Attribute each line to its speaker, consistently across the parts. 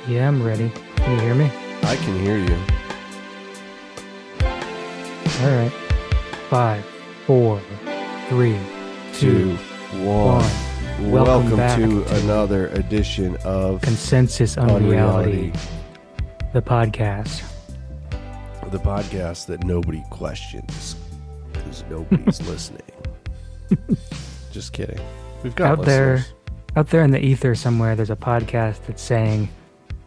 Speaker 1: Yeah, I'm ready. Can you hear me?
Speaker 2: I can hear you.
Speaker 1: All right. 5, 4, 3, 2,
Speaker 2: 1.
Speaker 1: 1.
Speaker 2: Welcome
Speaker 1: back
Speaker 2: to another edition of
Speaker 1: Consensus on Reality, the podcast.
Speaker 2: The podcast that nobody questions because nobody's listening. Just kidding. We've got listeners.
Speaker 1: Out there in the ether somewhere, there's a podcast that's saying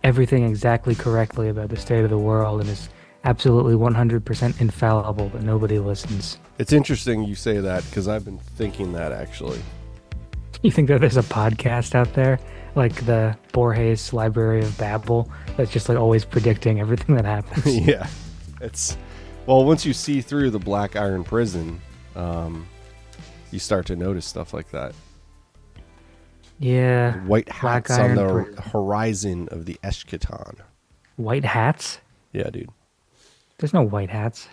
Speaker 1: everything exactly correctly about the state of the world and is absolutely 100% infallible, but nobody listens.
Speaker 2: It's interesting you say that because I've been thinking that actually.
Speaker 1: You think that there's a podcast out there like the Borges Library of Babel that's just like always predicting everything that happens?
Speaker 2: Yeah. Once you see through the black iron prison, you start to notice stuff like that.
Speaker 1: Yeah.
Speaker 2: White hats on the horizon of the eschaton.
Speaker 1: White hats?
Speaker 2: Yeah, dude.
Speaker 1: There's no white hats.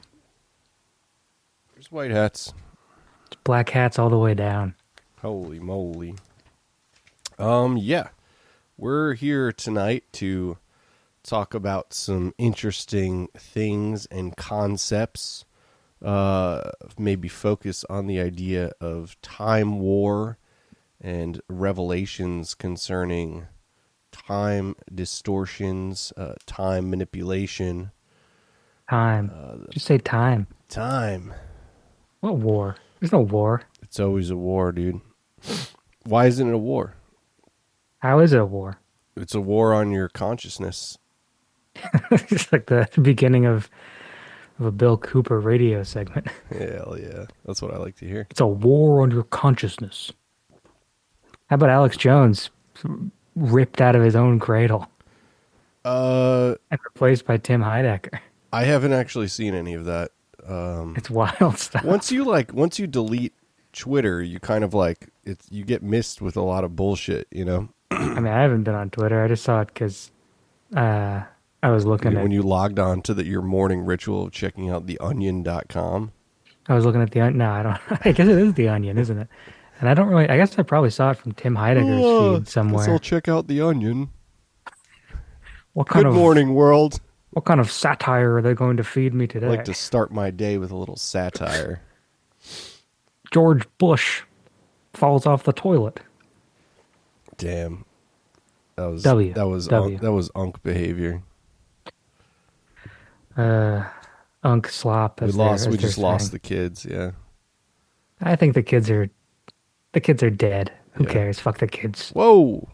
Speaker 2: There's white hats.
Speaker 1: It's black hats all the way down.
Speaker 2: Holy moly. Yeah. We're here tonight to talk about some interesting things and concepts. Maybe focus on the idea of time war and revelations concerning time distortions, time manipulation.
Speaker 1: Time. Just say time.
Speaker 2: Time.
Speaker 1: What war? There's no war.
Speaker 2: It's always a war, dude. Why isn't it a war?
Speaker 1: How is it a war?
Speaker 2: It's a war on your consciousness.
Speaker 1: It's like the beginning of a Bill Cooper radio segment.
Speaker 2: Hell yeah. That's what I like to hear.
Speaker 1: It's a war on your consciousness. How about Alex Jones ripped out of his own cradle? And replaced by Tim Heidecker.
Speaker 2: I haven't actually seen any of that.
Speaker 1: It's wild stuff.
Speaker 2: Once you delete Twitter, you kind of you get missed with a lot of bullshit, you know?
Speaker 1: I mean, I haven't been on Twitter. I just saw it because I was looking
Speaker 2: when you logged on to your morning ritual of checking out theonion.com.
Speaker 1: I was looking at the Onion. No, I don't. I guess it is the Onion, isn't it? And I don't really. I guess I probably saw it from Tim Heidegger's feed somewhere.
Speaker 2: Guess I'll check out the Onion.
Speaker 1: Good
Speaker 2: morning, world.
Speaker 1: What kind of satire are they going to feed me today?
Speaker 2: I like to start my day with a little satire.
Speaker 1: George Bush falls off the toilet.
Speaker 2: Damn. That was unk behavior.
Speaker 1: Unk slop.
Speaker 2: We just lost the kids, yeah.
Speaker 1: I think the kids are dead. Who cares? Fuck the kids.
Speaker 2: Whoa.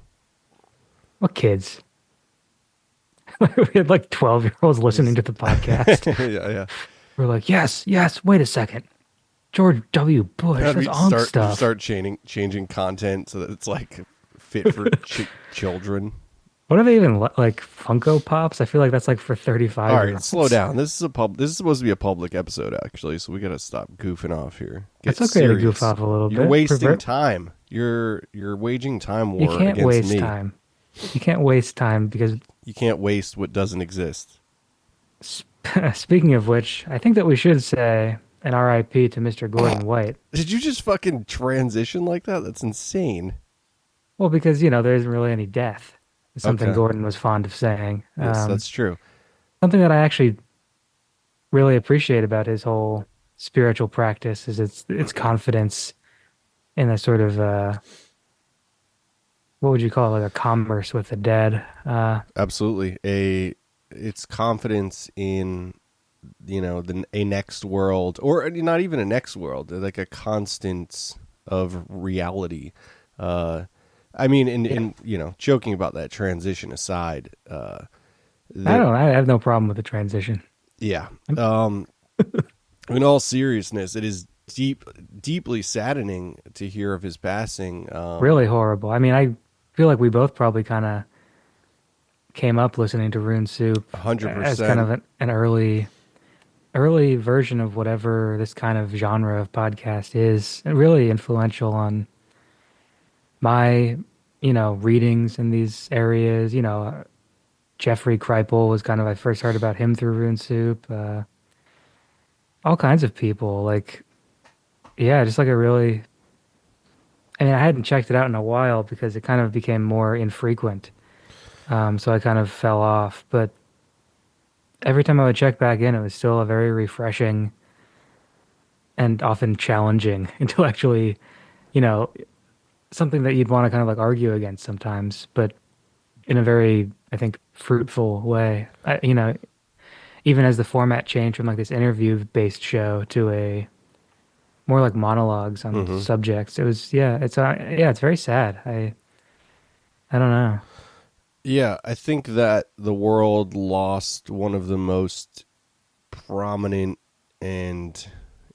Speaker 1: What kids? We had like 12-year-olds listening to the podcast.
Speaker 2: Yeah.
Speaker 1: We're like, yes, wait a second. George W. Bush, that's unk stuff.
Speaker 2: Start changing content so that it's like fit for children.
Speaker 1: What are they even like Funko Pops? I feel like that's like for 35.
Speaker 2: All right, slow down. This is supposed to be a public episode actually, so we got to stop goofing off here.
Speaker 1: It's okay to goof off a little bit.
Speaker 2: You're wasting time. You're waging time war against me.
Speaker 1: You can't waste time. You can't waste time because
Speaker 2: you can't waste what doesn't exist.
Speaker 1: Speaking of which, I think that we should say an RIP to Mr. Gordon White.
Speaker 2: Did you just fucking transition like that? That's insane.
Speaker 1: Well, because, there isn't really any death. It's something Gordon was fond of saying.
Speaker 2: Yes, that's true.
Speaker 1: Something that I actually really appreciate about his whole spiritual practice is its confidence in a sort of, what would you call it, like a commerce with the dead.
Speaker 2: Absolutely. It's confidence in, a next world, or not even a next world, like a constance of reality. I mean, in joking about that transition aside, I
Speaker 1: have no problem with the transition.
Speaker 2: Yeah. In all seriousness, it is deeply saddening to hear of his passing.
Speaker 1: Really horrible. I mean, I feel like we both probably kind of came up listening to Rune Soup
Speaker 2: 100%
Speaker 1: as kind of an early version of whatever this kind of genre of podcast is, and really influential on my, readings in these areas. Jeffrey Kripal was kind of, I first heard about him through Rune Soup. All kinds of people, just like a really, I hadn't checked it out in a while because it kind of became more infrequent. So I kind of fell off. But every time I would check back in, it was still a very refreshing and often challenging intellectually, you know, something that you'd want to kind of like argue against sometimes, but in a very, I think, fruitful way. Even as the format changed from like this interview-based show to a more like monologues on
Speaker 2: Hmm.
Speaker 1: subjects, it was yeah, it's very sad. I don't know.
Speaker 2: Yeah, I think that the world lost one of the most prominent and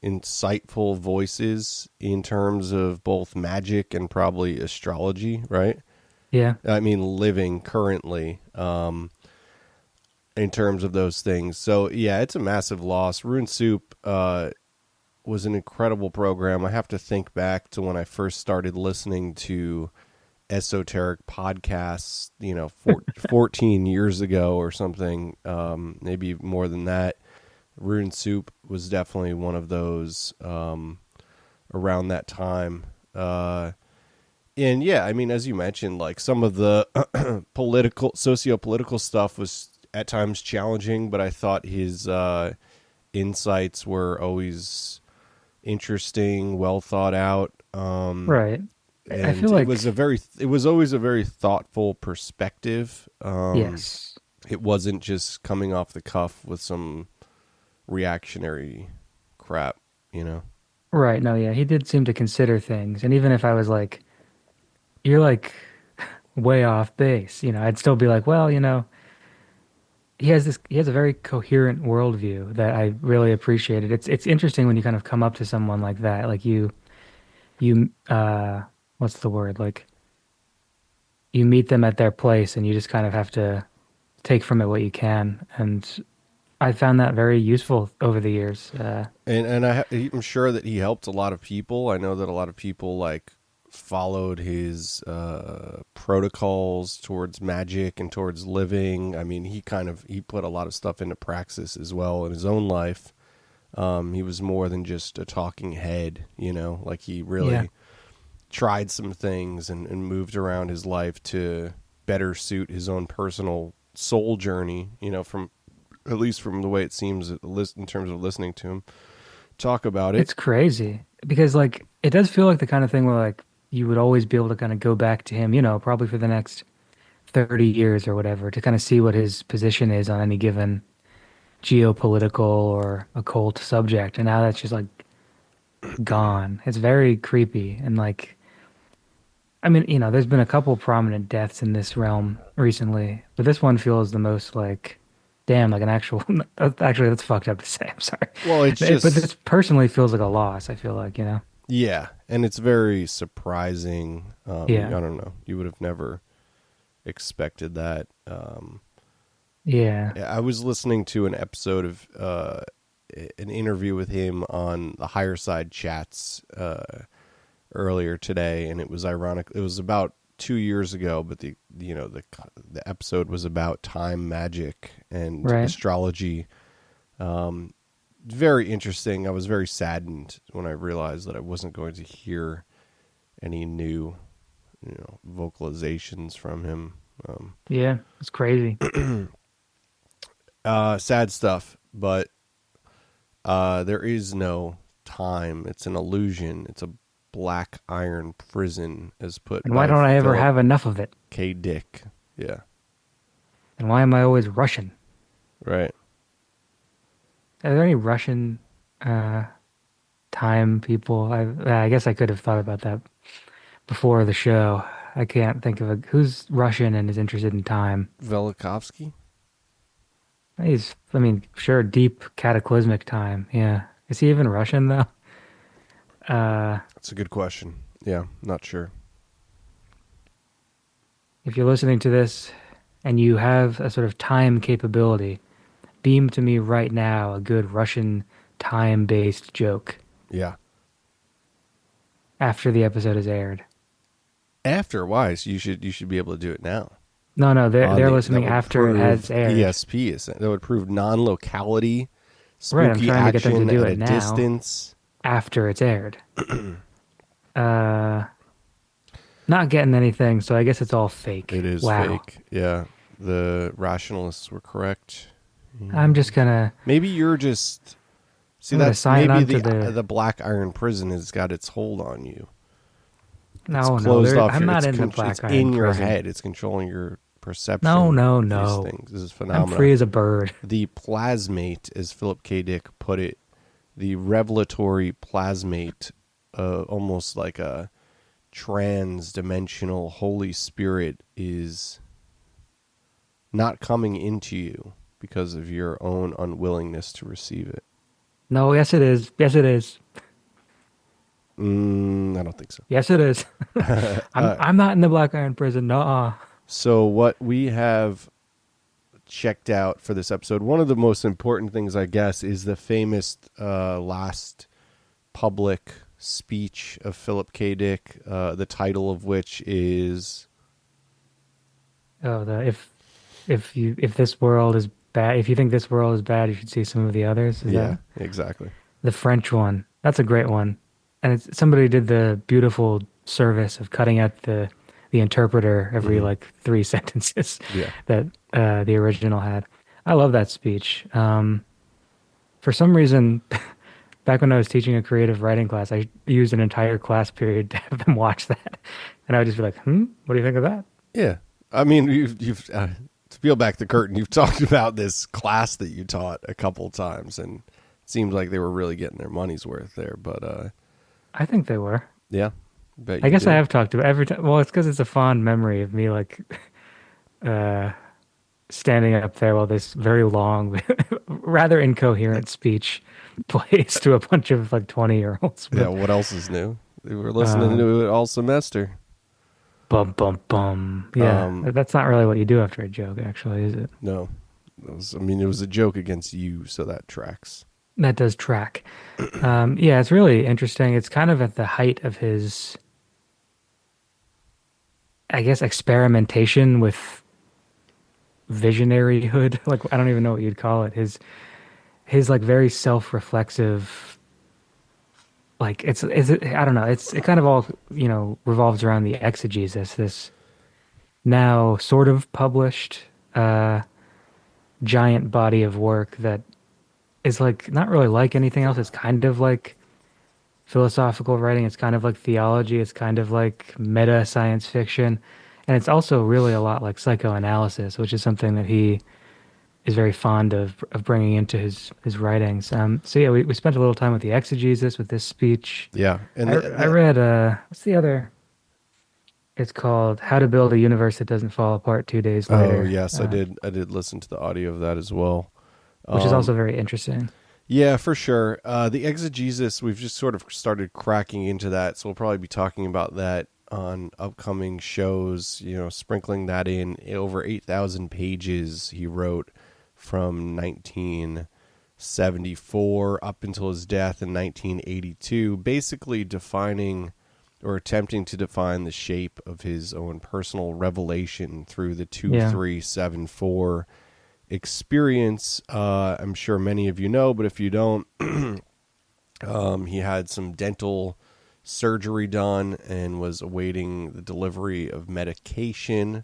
Speaker 2: insightful voices in terms of both magic and probably astrology, right?
Speaker 1: Yeah,
Speaker 2: I mean, living currently, in terms of those things. So, yeah, it's a massive loss. Rune Soup was an incredible program. I have to think back to when I first started listening to esoteric podcasts, 14 years ago or something, maybe more than that. Rune Soup was definitely one of those around that time. And yeah, I mean, as you mentioned, like some of the socio-political stuff was at times challenging, but I thought his insights were always interesting, well thought out.
Speaker 1: right. I
Speaker 2: And
Speaker 1: feel like
Speaker 2: it was always a very thoughtful perspective.
Speaker 1: yes,
Speaker 2: It wasn't just coming off the cuff with some reactionary crap, you know.
Speaker 1: right. No, yeah, he did seem to consider things, and even if I was like, "You're like way off base," I'd still be like, "Well, he has a very coherent worldview that I really appreciated. It's interesting when you kind of come up to someone like that, like you what's the word? Like you meet them at their place and you just kind of have to take from it what you can. And I found that very useful over the years.
Speaker 2: I'm sure that he helped a lot of people. I know that a lot of people like followed his protocols towards magic and towards living. I mean, he put a lot of stuff into praxis as well in his own life. He was more than just a talking head, like he
Speaker 1: Yeah.
Speaker 2: really tried some things and moved around his life to better suit his own personal soul journey, from at least from the way it seems in terms of listening to him talk about it.
Speaker 1: It's crazy because like it does feel like the kind of thing where like you would always be able to kind of go back to him, probably for the next 30 years or whatever to kind of see what his position is on any given geopolitical or occult subject. And now that's just like gone. It's very creepy. And like, I mean, there's been a couple prominent deaths in this realm recently, but this one feels the most like, damn, like an actual, actually, that's fucked up to say. I'm sorry.
Speaker 2: Well, it's
Speaker 1: But this
Speaker 2: just
Speaker 1: personally feels like a loss, I feel like.
Speaker 2: yeah, and it's very surprising.
Speaker 1: Yeah.
Speaker 2: I don't know. You would have never expected that.
Speaker 1: Yeah.
Speaker 2: I was listening to an episode of an interview with him on the Higher Side Chats earlier today, and it was ironic. It was about 2 years ago, but the episode was about time magic and
Speaker 1: Right.
Speaker 2: astrology. Very interesting. I was very saddened when I realized that I wasn't going to hear any new, vocalizations from him.
Speaker 1: Yeah. It's crazy.
Speaker 2: Sad stuff, but there is no time. It's an illusion. It's a black iron prison, as put
Speaker 1: And why
Speaker 2: by
Speaker 1: don't I ever
Speaker 2: Philip
Speaker 1: have enough of it?
Speaker 2: K. Dick. Yeah,
Speaker 1: And why am I always Russian?
Speaker 2: right.
Speaker 1: Are there any Russian uh, time people? I guess I could have thought about that before the show. I can't think of who's Russian and is interested in time.
Speaker 2: Velikovsky?
Speaker 1: I mean, sure, deep cataclysmic time. Yeah. Is he even Russian though? Uh,
Speaker 2: That's a good question. Yeah, not sure.
Speaker 1: if you're listening to this and you have a sort of time capability, beam to me right now a good Russian time-based joke
Speaker 2: Yeah.
Speaker 1: after the episode is aired.
Speaker 2: After why? So you should be able to do it now.
Speaker 1: No, no, they're
Speaker 2: That
Speaker 1: listening
Speaker 2: would
Speaker 1: after it has
Speaker 2: prove
Speaker 1: aired.
Speaker 2: ESP. That would prove non-locality,
Speaker 1: Right, I'm
Speaker 2: spooky
Speaker 1: trying to get them to
Speaker 2: action
Speaker 1: do
Speaker 2: at
Speaker 1: it
Speaker 2: a
Speaker 1: now
Speaker 2: distance.
Speaker 1: after it's aired. uh, not getting anything, so I guess it's all fake.
Speaker 2: It is
Speaker 1: Wow.
Speaker 2: fake. Yeah. The rationalists were correct.
Speaker 1: I'm just gonna
Speaker 2: Maybe you're just see
Speaker 1: I'm gonna
Speaker 2: that's
Speaker 1: sign
Speaker 2: maybe
Speaker 1: on to
Speaker 2: the black iron prison has got its hold on you. It's
Speaker 1: no,
Speaker 2: closed off
Speaker 1: I'm
Speaker 2: your.
Speaker 1: not in the
Speaker 2: It's
Speaker 1: black iron
Speaker 2: in your
Speaker 1: prison.
Speaker 2: head. It's controlling your
Speaker 1: No,
Speaker 2: perception
Speaker 1: no,
Speaker 2: of these
Speaker 1: no.
Speaker 2: things. This is
Speaker 1: I'm
Speaker 2: phenomena.
Speaker 1: free as a bird.
Speaker 2: The plasmate, as Philip K. Dick put it, the revelatory plasmate, almost like a trans-dimensional Holy Spirit, is not coming into you because of your own unwillingness to receive it.
Speaker 1: No, yes it is. Yes it is.
Speaker 2: I don't think so.
Speaker 1: Yes it is. I'm not in the black iron prison. No.
Speaker 2: So what we have checked out for this episode, one of the most important things, I guess, is the famous last public speech of Philip K. Dick, the title of which is
Speaker 1: Oh, the if this world is bad, if you think this world is bad, you should see some of the others. Is
Speaker 2: yeah,
Speaker 1: that
Speaker 2: exactly.
Speaker 1: the French one? That's a great one. And somebody did the beautiful service of cutting out the interpreter every
Speaker 2: Mm-hmm.
Speaker 1: like three sentences
Speaker 2: Yeah.
Speaker 1: that the original had. I love that speech. For some reason, back when I was teaching a creative writing class, I used an entire class period to have them watch that, and I would just be like, what do you think of that?"
Speaker 2: Yeah. I mean, you've to peel back the curtain, you've talked about this class that you taught a couple times, and it seems like they were really getting their money's worth there. But
Speaker 1: I think they were.
Speaker 2: yeah, bet
Speaker 1: I
Speaker 2: you
Speaker 1: guess I
Speaker 2: did.
Speaker 1: have talked about every time. Well, it's because it's a fond memory of me like uh, standing up there while this very long, rather incoherent speech plays to a bunch of like 20-year-olds.
Speaker 2: Yeah.
Speaker 1: But
Speaker 2: What else is new? They were listening
Speaker 1: um,
Speaker 2: to it all semester.
Speaker 1: bum bum bum. Yeah,
Speaker 2: Um,
Speaker 1: that's not really what you do after a joke, actually, is it?
Speaker 2: no, it was a joke against you, so that tracks.
Speaker 1: That does track. Yeah, it's really interesting. It's kind of at the height of his, I guess, experimentation with visionaryhood. Like I don't even know what you'd call it. His like very self-reflexive, like I don't know. It kind of all revolves around the exegesis. This now sort of published uh, giant body of work that is like not really like anything else. It's kind of like philosophical writing. It's kind of like theology. It's kind of like meta science fiction. And it's also really a lot like psychoanalysis, which is something that he is very fond of bringing into his writings. So yeah, we spent a little time with the exegesis with this speech.
Speaker 2: Yeah, and
Speaker 1: I read what's the other? It's called How to Build a Universe That Doesn't Fall Apart 2 days
Speaker 2: oh
Speaker 1: later,
Speaker 2: yes, I did. I did listen to the audio of that as well.
Speaker 1: which is also very interesting.
Speaker 2: Yeah, for sure. The exegesis, we've just sort of started cracking into that, so we'll probably be talking about that on upcoming shows, sprinkling that in. Over 8,000 pages he wrote from 1974 up until his death in 1982, basically defining or attempting to define the shape of his own personal revelation through the
Speaker 1: Yeah.
Speaker 2: 2374 experience. I'm sure many of you know, but if you don't, he had some dental surgery done and was awaiting the delivery of medication.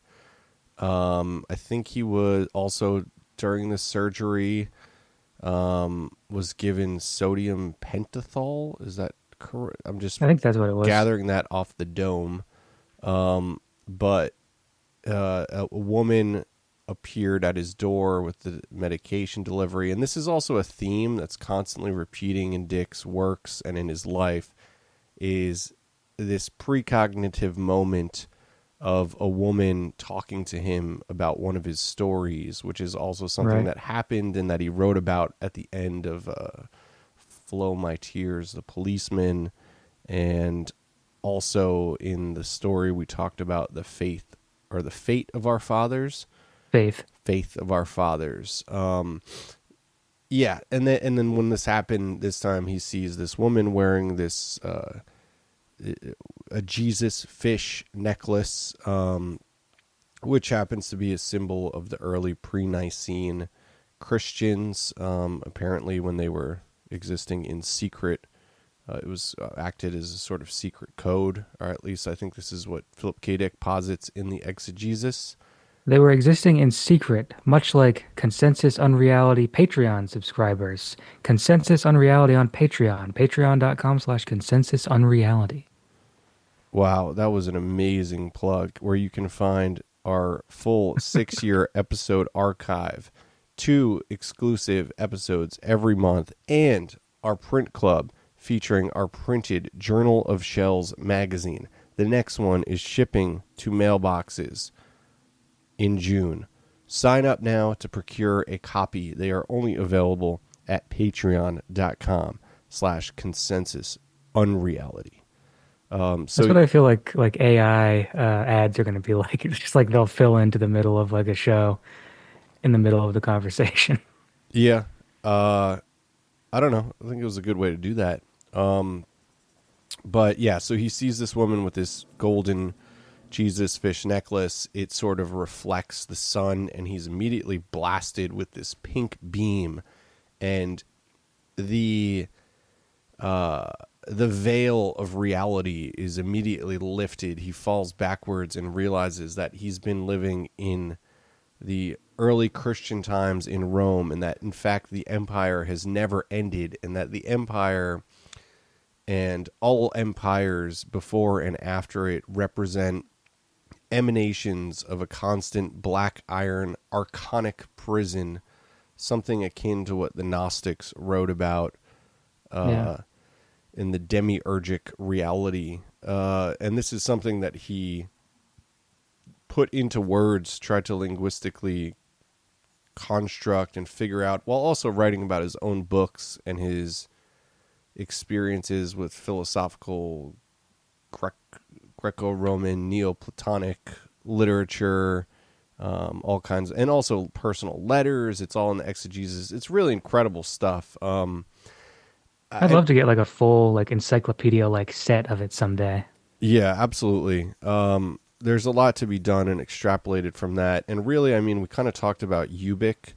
Speaker 2: I think he was also during the surgery was given sodium pentothal. Is that correct? I'm just
Speaker 1: I think that's what it was.
Speaker 2: gathering that off the dome. But a woman appeared at his door with the medication delivery, and this is also a theme that's constantly repeating in Dick's works and in his life, is this precognitive moment of a woman talking to him about one of his stories, which is also something
Speaker 1: Right.
Speaker 2: that happened and that he wrote about at the end of Flow My Tears, The Policeman, and also in the story we talked about the fate of our fathers.
Speaker 1: Faith.
Speaker 2: Of our fathers. Yeah, and then when this happened this time, he sees this woman wearing this a Jesus fish necklace, which happens to be a symbol of the early pre-Nicene Christians. Apparently, when they were existing in secret, it was acted as a sort of secret code, or at least I think this is what Philip K. Dick posits in the Exegesis.
Speaker 1: They were existing in secret, much like Consensus Unreality Patreon subscribers. Consensus Unreality on Patreon. Patreon.com/consensus unreality.
Speaker 2: Wow, that was an amazing plug where you can find our full 6 year episode archive, 2 exclusive episodes every month, and our print club featuring our printed Journal of Shells magazine. The next one is shipping to mailboxes in June. Sign up now to procure a copy. They are only available at patreon.com/consensus unreality.
Speaker 1: That's
Speaker 2: So
Speaker 1: what I feel like AI ads are going to be like. It's just like they'll fill into the middle of like a show in the middle of the conversation.
Speaker 2: yeah, uh, I don't know. I think it was a good way to do that. But yeah, so he sees this woman with this golden Jesus fish necklace. It sort of reflects the sun, and he's immediately blasted with this pink beam, and the the veil of reality is immediately lifted. He falls backwards and realizes that he's been living in the early Christian times in Rome, and that in fact the empire has never ended, and that the empire and all empires before and after it represent emanations of a constant black iron archonic prison, something akin to what the Gnostics wrote about
Speaker 1: Yeah.
Speaker 2: in the demiurgic reality. And this is something that he put into words, tried to linguistically construct and figure out, while also writing about his own books and his experiences with philosophical Greco-Roman, Neoplatonic literature, all kinds, and also personal letters. It's all in the Exegesis. It's really incredible stuff.
Speaker 1: I'd
Speaker 2: I,
Speaker 1: love to get like a full like encyclopedia like set of it someday.
Speaker 2: yeah, absolutely. There's a lot to be done and extrapolated from that. And really, I mean, we kind of talked about Ubik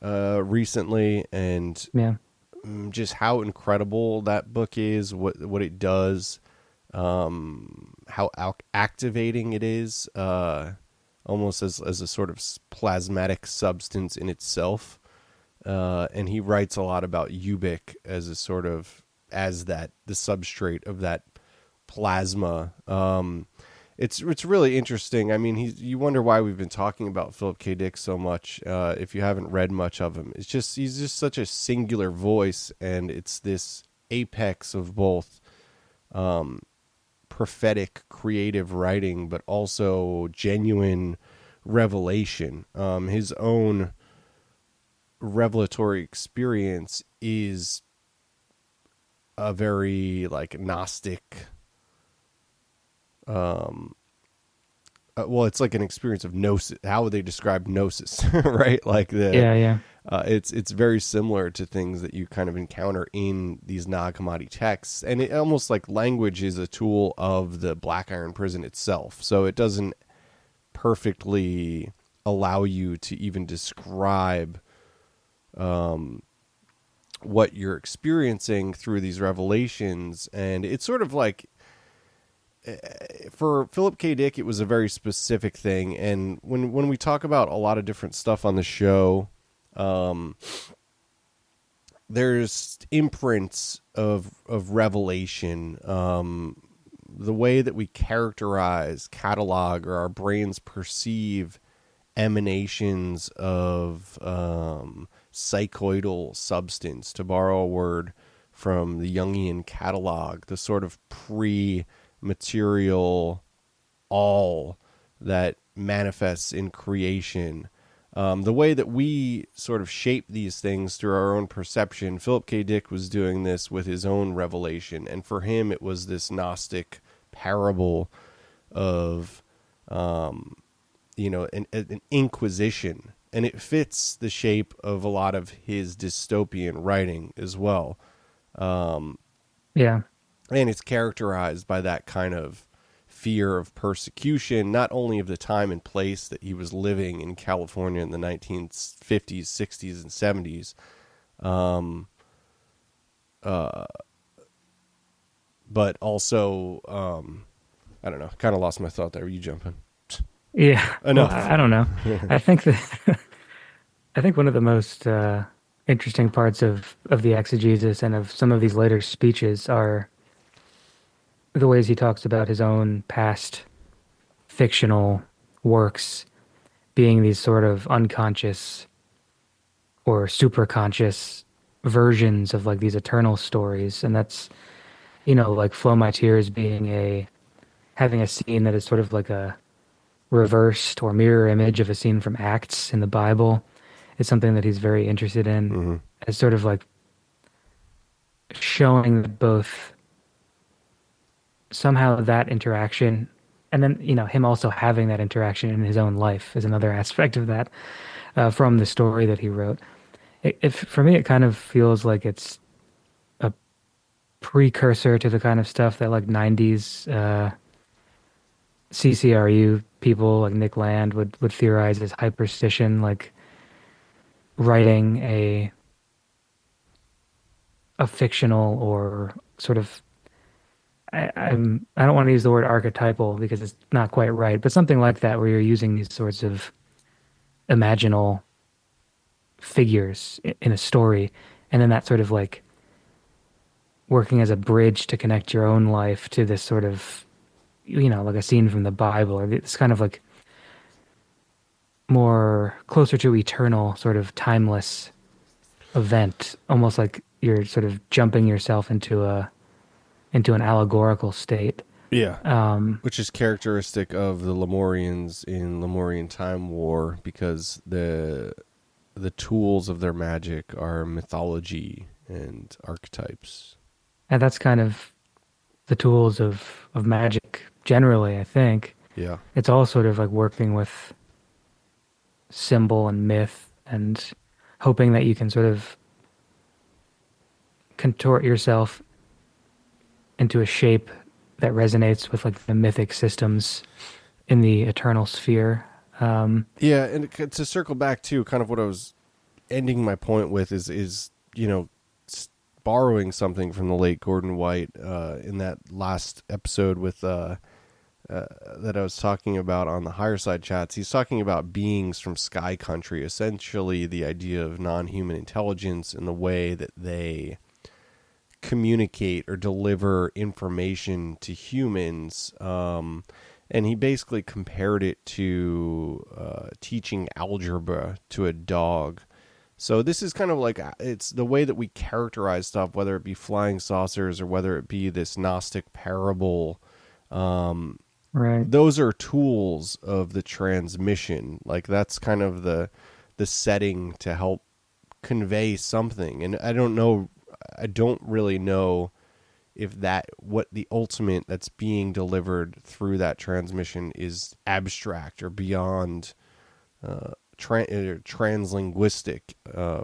Speaker 2: recently, and
Speaker 1: Yeah.
Speaker 2: just how incredible that book is, what it does, how activating it is, almost as a sort of plasmatic substance in itself. And he writes a lot about Ubik as a sort of as that the substrate of that plasma. It's really interesting. I mean, you wonder why we've been talking about Philip K. Dick so much. If you haven't read much of him, he's just such a singular voice, and it's this apex of both prophetic, creative writing, but also genuine revelation. His own revelatory experience is a very like Gnostic. Well, it's like an experience of gnosis. How would they describe gnosis, right? Like
Speaker 1: Yeah, yeah.
Speaker 2: it's very similar to things that you kind of encounter in these Nag Hammadi texts, and it almost like language is a tool of the Black Iron Prison itself. So it doesn't perfectly allow you to even describe what you're experiencing through these revelations, and it's sort of like for Philip K. Dick, it was a very specific thing. And when we talk about a lot of different stuff on the show, there's imprints of revelation. The way that we characterize, catalog, or our brains perceive emanations of psychoidal substance, to borrow a word from the Jungian catalog, the sort of material all that manifests in creation. The way that we sort of shape these things through our own perception, Philip K. Dick was doing this with his own revelation. And for him, it was this Gnostic parable of, an inquisition. And it fits the shape of a lot of his dystopian writing as well.
Speaker 1: Yeah.
Speaker 2: And it's characterized by that kind of fear of persecution, not only of the time and place that he was living in California in the 1950s, 60s, and 70s, but also, I don't know, kind of lost my thought there. You jumping?
Speaker 1: Yeah. Well, I
Speaker 2: Enough.
Speaker 1: don't know. I think that I think one of the most interesting parts of the exegesis and of some of these later speeches are the ways he talks about his own past fictional works being these sort of unconscious or superconscious versions of like these eternal stories. And that's, like Flow My Tears being having a scene that is sort of like a reversed or mirror image of a scene from Acts in the Bible is something that he's very interested in
Speaker 2: Hmm.
Speaker 1: as sort of like showing that both somehow that interaction and then, him also having that interaction in his own life is another aspect of that from the story that he wrote. For me, it kind of feels like it's a precursor to the kind of stuff that like 90s CCRU people like Nick Land would theorize as hyperstition, like writing a fictional or sort of I don't want to use the word archetypal because it's not quite right, but something like that where you're using these sorts of imaginal figures in a story, and then that sort of like working as a bridge to connect your own life to this sort of like a scene from the Bible or this kind of like more closer to eternal sort of timeless event, almost like you're sort of jumping yourself into an allegorical state.
Speaker 2: Yeah.
Speaker 1: Um,
Speaker 2: Which is characteristic of the Lemurians in Lemurian Time War, because the tools of their magic are mythology and archetypes.
Speaker 1: and that's kind of the tools of magic generally, I think.
Speaker 2: Yeah.
Speaker 1: It's all sort of like working with symbol and myth and hoping that you can sort of contort yourself into a shape that resonates with like the mythic systems in the eternal sphere.
Speaker 2: Yeah, and to circle back to kind of what I was ending my point with is borrowing something from the late Gordon White in that last episode with that I was talking about on the higher side chats. He's talking about beings from Sky Country, essentially the idea of non-human intelligence and the way that they communicate or deliver information to humans. And he basically compared it to teaching algebra to a dog. So this is kind of like it's the way that we characterize stuff, whether it be flying saucers or whether it be this Gnostic parable.
Speaker 1: Right.
Speaker 2: Those are tools of the transmission. Like that's kind of the setting to help convey something. And I don't really know if that what the ultimate that's being delivered through that transmission is abstract or beyond translinguistic,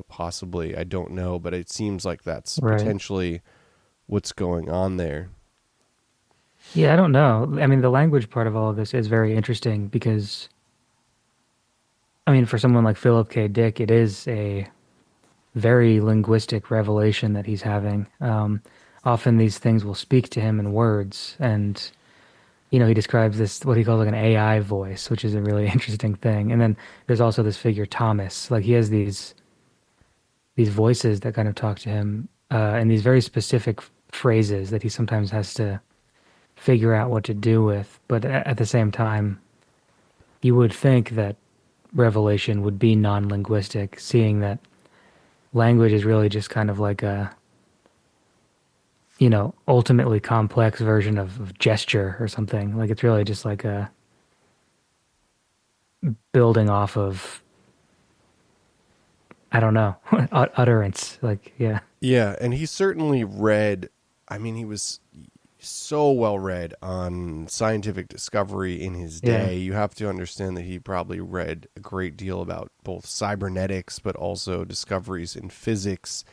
Speaker 2: possibly. I don't know, but it seems like that's
Speaker 1: Right.
Speaker 2: potentially what's going on there.
Speaker 1: Yeah, I don't know. I mean, the language part of all of this is very interesting because, I mean, for someone like Philip K. Dick, it is a very linguistic revelation that he's having. Often these things will speak to him in words, and he describes this what he calls like an AI voice, which is a really interesting thing. And then there's also this figure Thomas, like he has these voices that kind of talk to him, and these very specific phrases that he sometimes has to figure out what to do with. But at the same time, you would think that revelation would be non-linguistic, seeing that language is really just kind of like a ultimately complex version of gesture or something. Like it's really just like a building off of, I don't know, utterance. Like, yeah.
Speaker 2: Yeah, and he certainly read. I mean, he was so well read on scientific discovery in his
Speaker 1: Yeah.
Speaker 2: day. You have to understand that he probably read a great deal about both cybernetics, but also discoveries in physics.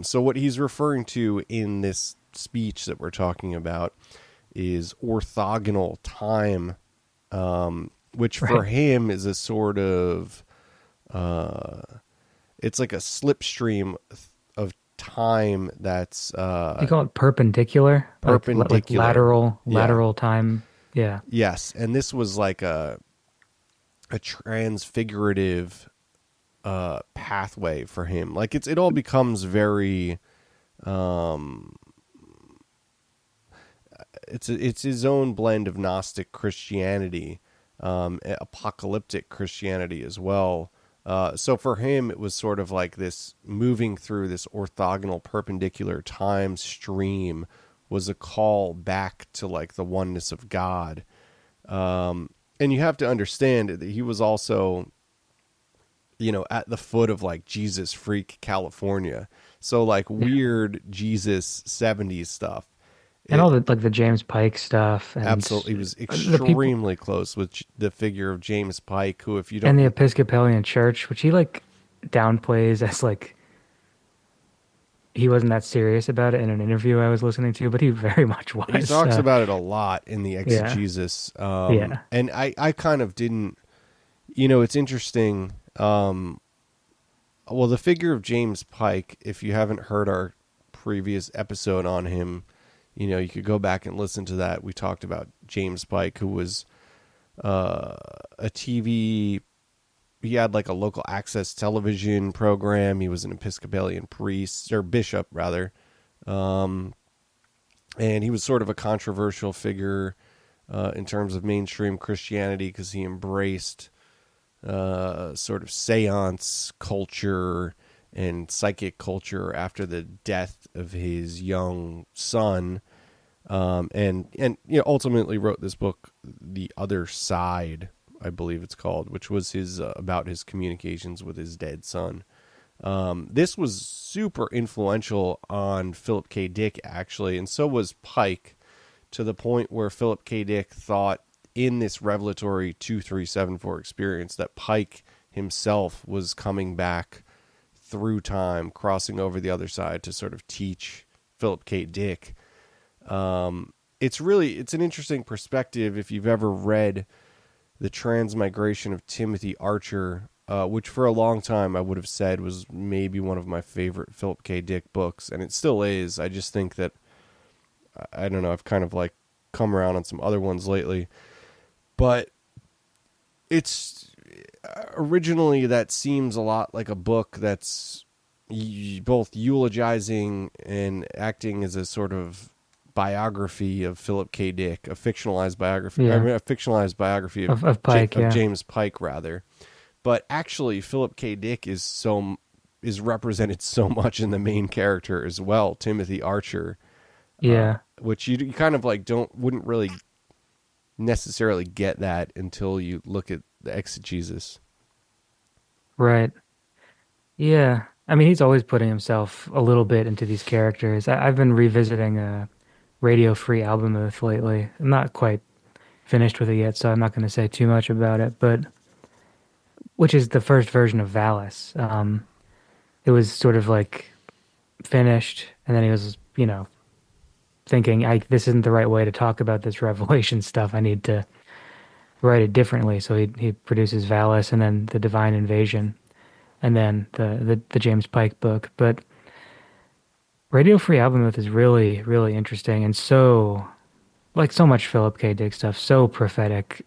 Speaker 2: So what he's referring to in this speech that we're talking about is orthogonal time, which for
Speaker 1: Right.
Speaker 2: him is a sort of it's like a slipstream of time that's
Speaker 1: You call it perpendicular, like
Speaker 2: perpendicular.
Speaker 1: lateral
Speaker 2: Yeah.
Speaker 1: lateral time. Yeah.
Speaker 2: Yes, and this was like a a transfigurative pathway for him. Like it all becomes very um, it's his own blend of Gnostic Christianity, apocalyptic Christianity as well. So for him, it was sort of like this moving through this orthogonal perpendicular time stream was a call back to like the oneness of God. And you have to understand that he was also, at the foot of like Jesus Freak California. So like
Speaker 1: Yeah.
Speaker 2: weird Jesus 70s stuff.
Speaker 1: And all
Speaker 2: It,
Speaker 1: the like the James Pike stuff and
Speaker 2: Absolutely, he was
Speaker 1: the people
Speaker 2: extremely close with the figure of James Pike, who, if you
Speaker 1: and the
Speaker 2: don't,
Speaker 1: Episcopalian Church, which he like downplays as like he wasn't that serious about it in an interview I was listening to, but he very much
Speaker 2: he
Speaker 1: was.
Speaker 2: talks about it a lot in the
Speaker 1: Yeah,
Speaker 2: Exegesis,
Speaker 1: yeah,
Speaker 2: and I kind of didn't, it's interesting. Well, the figure of James Pike, if you haven't heard our previous episode on him, you could go back and listen to that. We talked about James Pike, who was a TV. He had like a local access television program. He was an Episcopalian priest or bishop rather, and he was sort of a controversial figure in terms of mainstream Christianity because he embraced sort of seance culture and psychic culture after the death of his young son, and ultimately wrote this book, The Other Side, I believe it's called, which was his about his communications with his dead son. This was super influential on Philip K. Dick, actually, and so was Pike, to the point where Philip K. Dick thought in this revelatory 2374 experience that Pike himself was coming back through time, crossing over the other side to sort of teach Philip K. Dick. It's an interesting perspective if you've ever read The Transmigration of Timothy Archer, which for a long time I would have said was maybe one of my favorite Philip K. Dick books, and it still is. I just think that, I don't know, I've kind of like come around on some other ones lately. But it's originally, that seems a lot like a book that's both eulogizing and acting as a sort of biography of Philip K. Dick, a fictionalized biography, I
Speaker 1: yeah.
Speaker 2: mean, a fictionalized biography of
Speaker 1: Of Pike,
Speaker 2: of
Speaker 1: yeah,
Speaker 2: James Pike rather. But actually, Philip K. Dick is represented so much in the main character as well, Timothy Archer,
Speaker 1: yeah,
Speaker 2: which you kind of like wouldn't really necessarily get that until you look at the exegesis.
Speaker 1: right, yeah. I mean, he's always putting himself a little bit into these characters. I've been revisiting Radio Free Albemuth lately. I'm not quite finished with it yet, so I'm not going to say too much about it, but which is the first version of Valis. It was sort of like finished, and then he was, thinking, this isn't the right way to talk about this Revelation stuff. I need to write it differently. So he produces Valis and then the Divine Invasion and then the James Pike book. But Radio Free Albemuth is really, really interesting and so, like so much Philip K. Dick stuff, so prophetic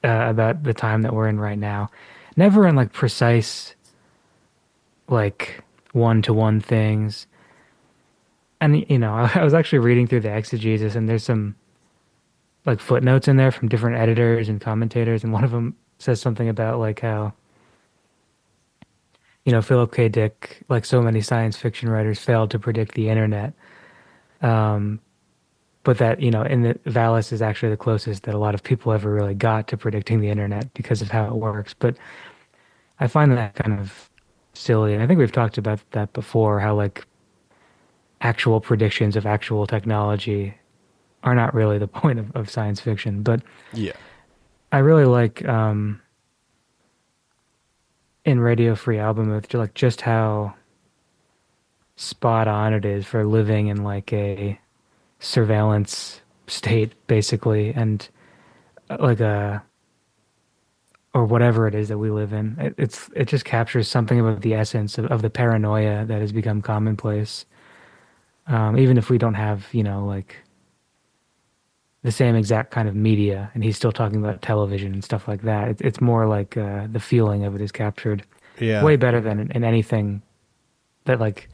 Speaker 1: about the time that we're in right now. Never in like precise, like one-to-one things. And, I was actually reading through the exegesis and there's some like footnotes in there from different editors and commentators. And one of them says something about like how, Philip K. Dick, like so many science fiction writers, failed to predict the internet. Um, but that, in the Valis is actually the closest that a lot of people ever really got to predicting the internet because of how it works. But I find that kind of silly. And I think we've talked about that before, how like actual predictions of actual technology are not really the point of science fiction. But
Speaker 2: Yeah.
Speaker 1: I really like in Radio Free Albemuth, like just how spot on it is for living in like a surveillance state, basically, and like a or whatever it is that we live in. It just captures something about the essence of the paranoia that has become commonplace. Even if we don't have, like the same exact kind of media, and he's still talking about television and stuff like that. It's more like the feeling of it is captured
Speaker 2: Yeah.
Speaker 1: way better than in anything that like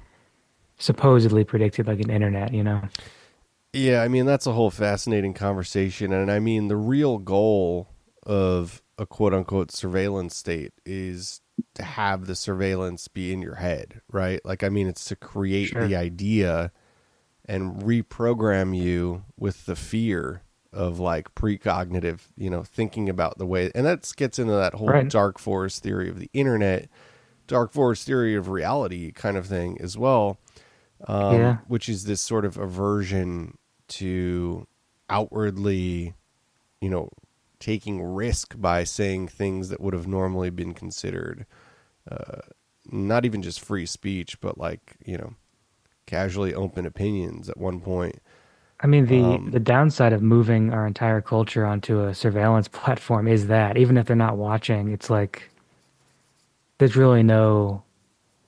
Speaker 1: supposedly predicted like an internet, you know?
Speaker 2: Yeah, I mean that's a whole fascinating conversation, and I mean the real goal of a quote unquote surveillance state is to have the surveillance be in your head, right? Like I mean it's to create
Speaker 1: Sure.
Speaker 2: the idea and reprogram you with the fear of like precognitive, thinking about the way, and that gets into that whole
Speaker 1: Right.
Speaker 2: dark forest theory of the internet, dark forest theory of reality kind of thing as well,
Speaker 1: Yeah.
Speaker 2: which is this sort of aversion to outwardly, you know, taking risk by saying things that would have normally been considered not even just free speech, but like, casually open opinions at one point.
Speaker 1: I mean, the
Speaker 2: Um,
Speaker 1: downside of moving our entire culture onto a surveillance platform is that even if they're not watching, it's like there's really no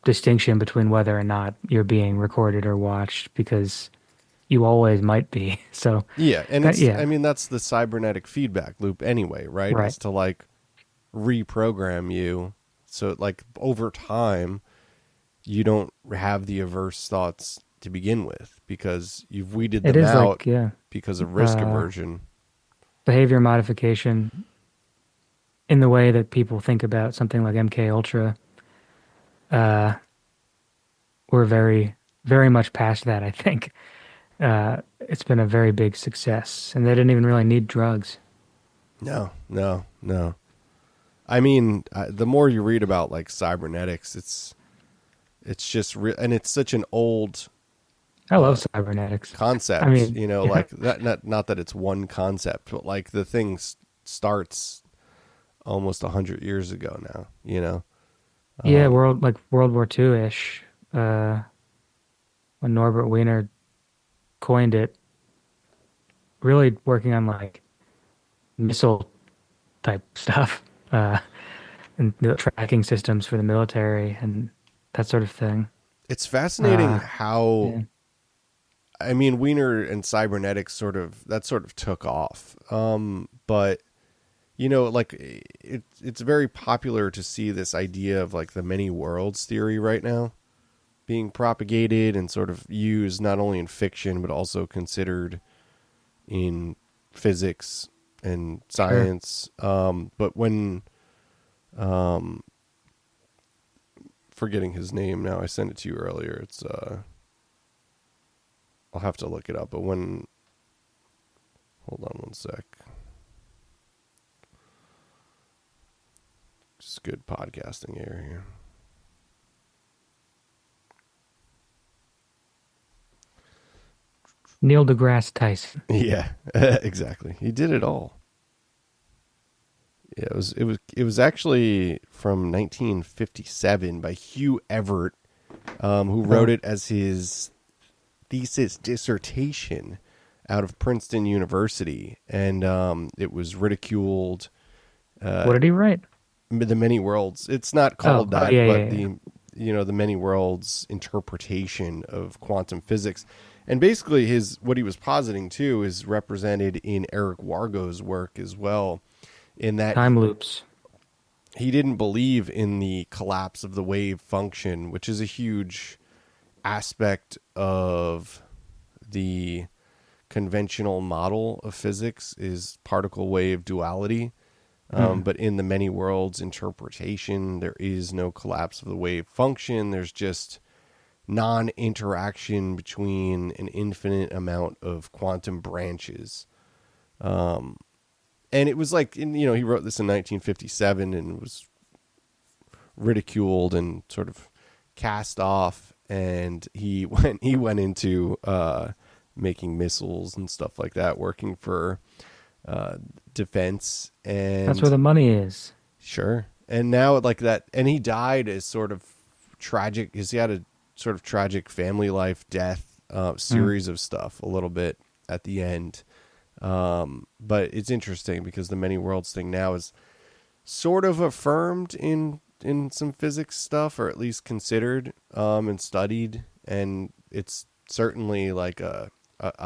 Speaker 1: distinction between whether or not you're being recorded or watched because you always might be. So,
Speaker 2: yeah, and I
Speaker 1: yeah,
Speaker 2: mean, that's the cybernetic feedback loop anyway, right?
Speaker 1: right.
Speaker 2: Is to like reprogram you so like over time you don't have the averse thoughts to begin with because you've weeded
Speaker 1: It
Speaker 2: them
Speaker 1: is
Speaker 2: out
Speaker 1: like, yeah,
Speaker 2: because of risk
Speaker 1: uh,
Speaker 2: aversion.
Speaker 1: behavior modification in the way that people think about something like MK Ultra. Uh, we're very much past that, I think. It's been a very big success, and they didn't even really need drugs.
Speaker 2: No, no, no. I mean, the more you read about like cybernetics, it's just and it's such an old
Speaker 1: I love cybernetics. I
Speaker 2: concept,
Speaker 1: mean, yeah,
Speaker 2: like that. Not that it's one concept, but like the thing starts almost 100 years ago now.
Speaker 1: yeah,
Speaker 2: Um,
Speaker 1: World War II ish. Uh, when Norbert Wiener coined it, really working on like missile type stuff, and the tracking systems for the military and that sort of thing.
Speaker 2: it's fascinating
Speaker 1: Uh,
Speaker 2: how
Speaker 1: yeah,
Speaker 2: I mean Wiener and cybernetics sort of took off. But like it's very popular to see this idea of like the many worlds theory right now being propagated and sort of used not only in fiction but also considered in physics and
Speaker 1: sure.
Speaker 2: science. But when forgetting his name now, I sent it to you earlier. It's I'll have to look it up. But when hold on one sec, just good podcasting here.
Speaker 1: Neil deGrasse Tyson.
Speaker 2: Yeah, exactly. He did it all. Yeah, it was actually from 1957 by Hugh Everett, who wrote
Speaker 1: Oh,
Speaker 2: it as his thesis dissertation out of Princeton University, and it was ridiculed.
Speaker 1: what did he write?
Speaker 2: The many worlds. It's not
Speaker 1: Oh,
Speaker 2: called
Speaker 1: oh
Speaker 2: that,
Speaker 1: yeah, yeah,
Speaker 2: but
Speaker 1: yeah.
Speaker 2: the many worlds interpretation of quantum physics, and basically what he was positing too is represented in Eric Wargo's work as well. In that
Speaker 1: Time loops.
Speaker 2: he didn't believe in the collapse of the wave function, which is a huge aspect of the conventional model of physics is particle wave duality.
Speaker 1: Hmm.
Speaker 2: But in the many worlds interpretation, there is no collapse of the wave function. There's just non-interaction between an infinite amount of quantum branches. And it was like, he wrote this in 1957 and was ridiculed and sort of cast off. And he went into making missiles and stuff like that, working for defense.
Speaker 1: That's where
Speaker 2: And
Speaker 1: the money is.
Speaker 2: sure. And now like that, and he died as sort of tragic. He had a sort of tragic family life death
Speaker 1: Hmm.
Speaker 2: series of stuff a little bit at the end. But it's interesting because the many worlds thing now is sort of affirmed in some physics stuff, or at least considered and studied, and it's certainly like a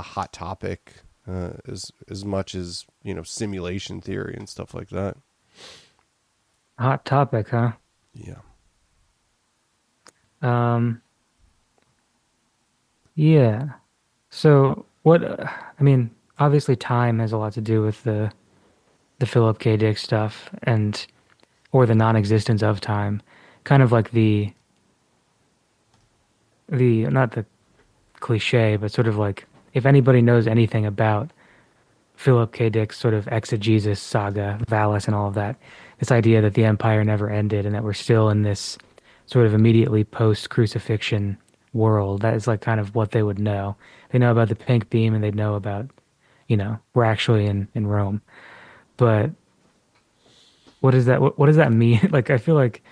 Speaker 2: hot topic as much as simulation theory and stuff like that.
Speaker 1: Hot topic, huh?
Speaker 2: Yeah.
Speaker 1: Um, yeah. So what? I mean, obviously, time has a lot to do with the Philip K. Dick stuff, and or the non-existence of time, kind of like the not the cliche, but sort of like if anybody knows anything about Philip K. Dick's sort of exegesis saga, Valis, and all of that, this idea that the empire never ended and that we're still in this sort of immediately post-crucifixion world. That is like kind of what they would know. They know about the pink beam and they know about, we're actually in Rome. But what does that what does that mean? Like I feel like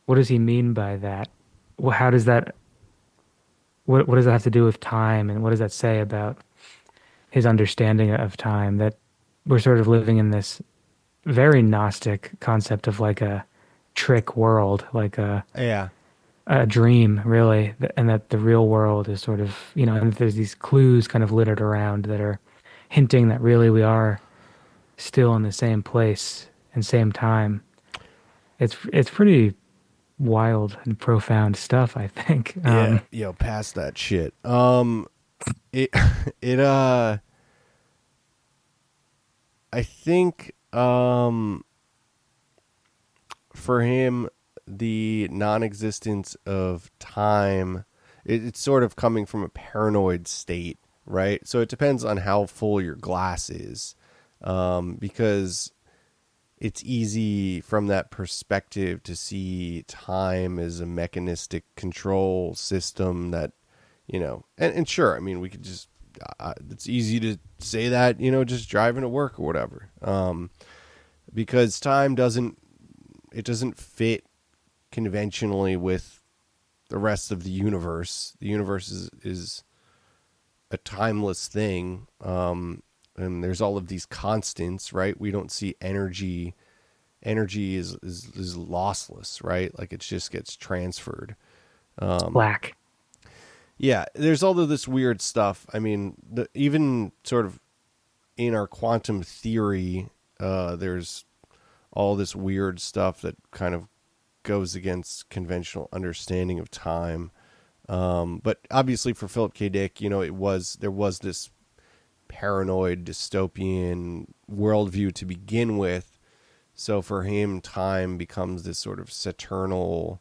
Speaker 1: what does he mean by that? Well, how does that what does that have to do with time and what does that say about his understanding of time that we're sort of living in this very Gnostic concept of like a trick world, like
Speaker 2: Yeah.
Speaker 1: a dream, really, and that the real world is sort of, and there's these clues kind of littered around that are hinting that really we are still in the same place and same time. It's pretty wild and profound stuff, I think.
Speaker 2: Yeah. Past that shit. It it I think for him the non-existence of time, it's sort of coming from a paranoid state, right? So it depends on how full your glass is, because it's easy from that perspective to see time as a mechanistic control system that, and sure, I mean, we could just, it's easy to say that, just driving to work or whatever, because time doesn't fit conventionally with the rest of the universe. The universe is a timeless thing. And there's all of these constants, right? We don't see energy. Energy is lossless, right? Like it just gets transferred.
Speaker 1: Black.
Speaker 2: Yeah, there's all of this weird stuff. I mean, even sort of in our quantum theory, there's all this weird stuff that kind of goes against conventional understanding of time. But obviously for Philip K. Dick, there was this paranoid dystopian worldview to begin with. So for him, time becomes this sort of saturnal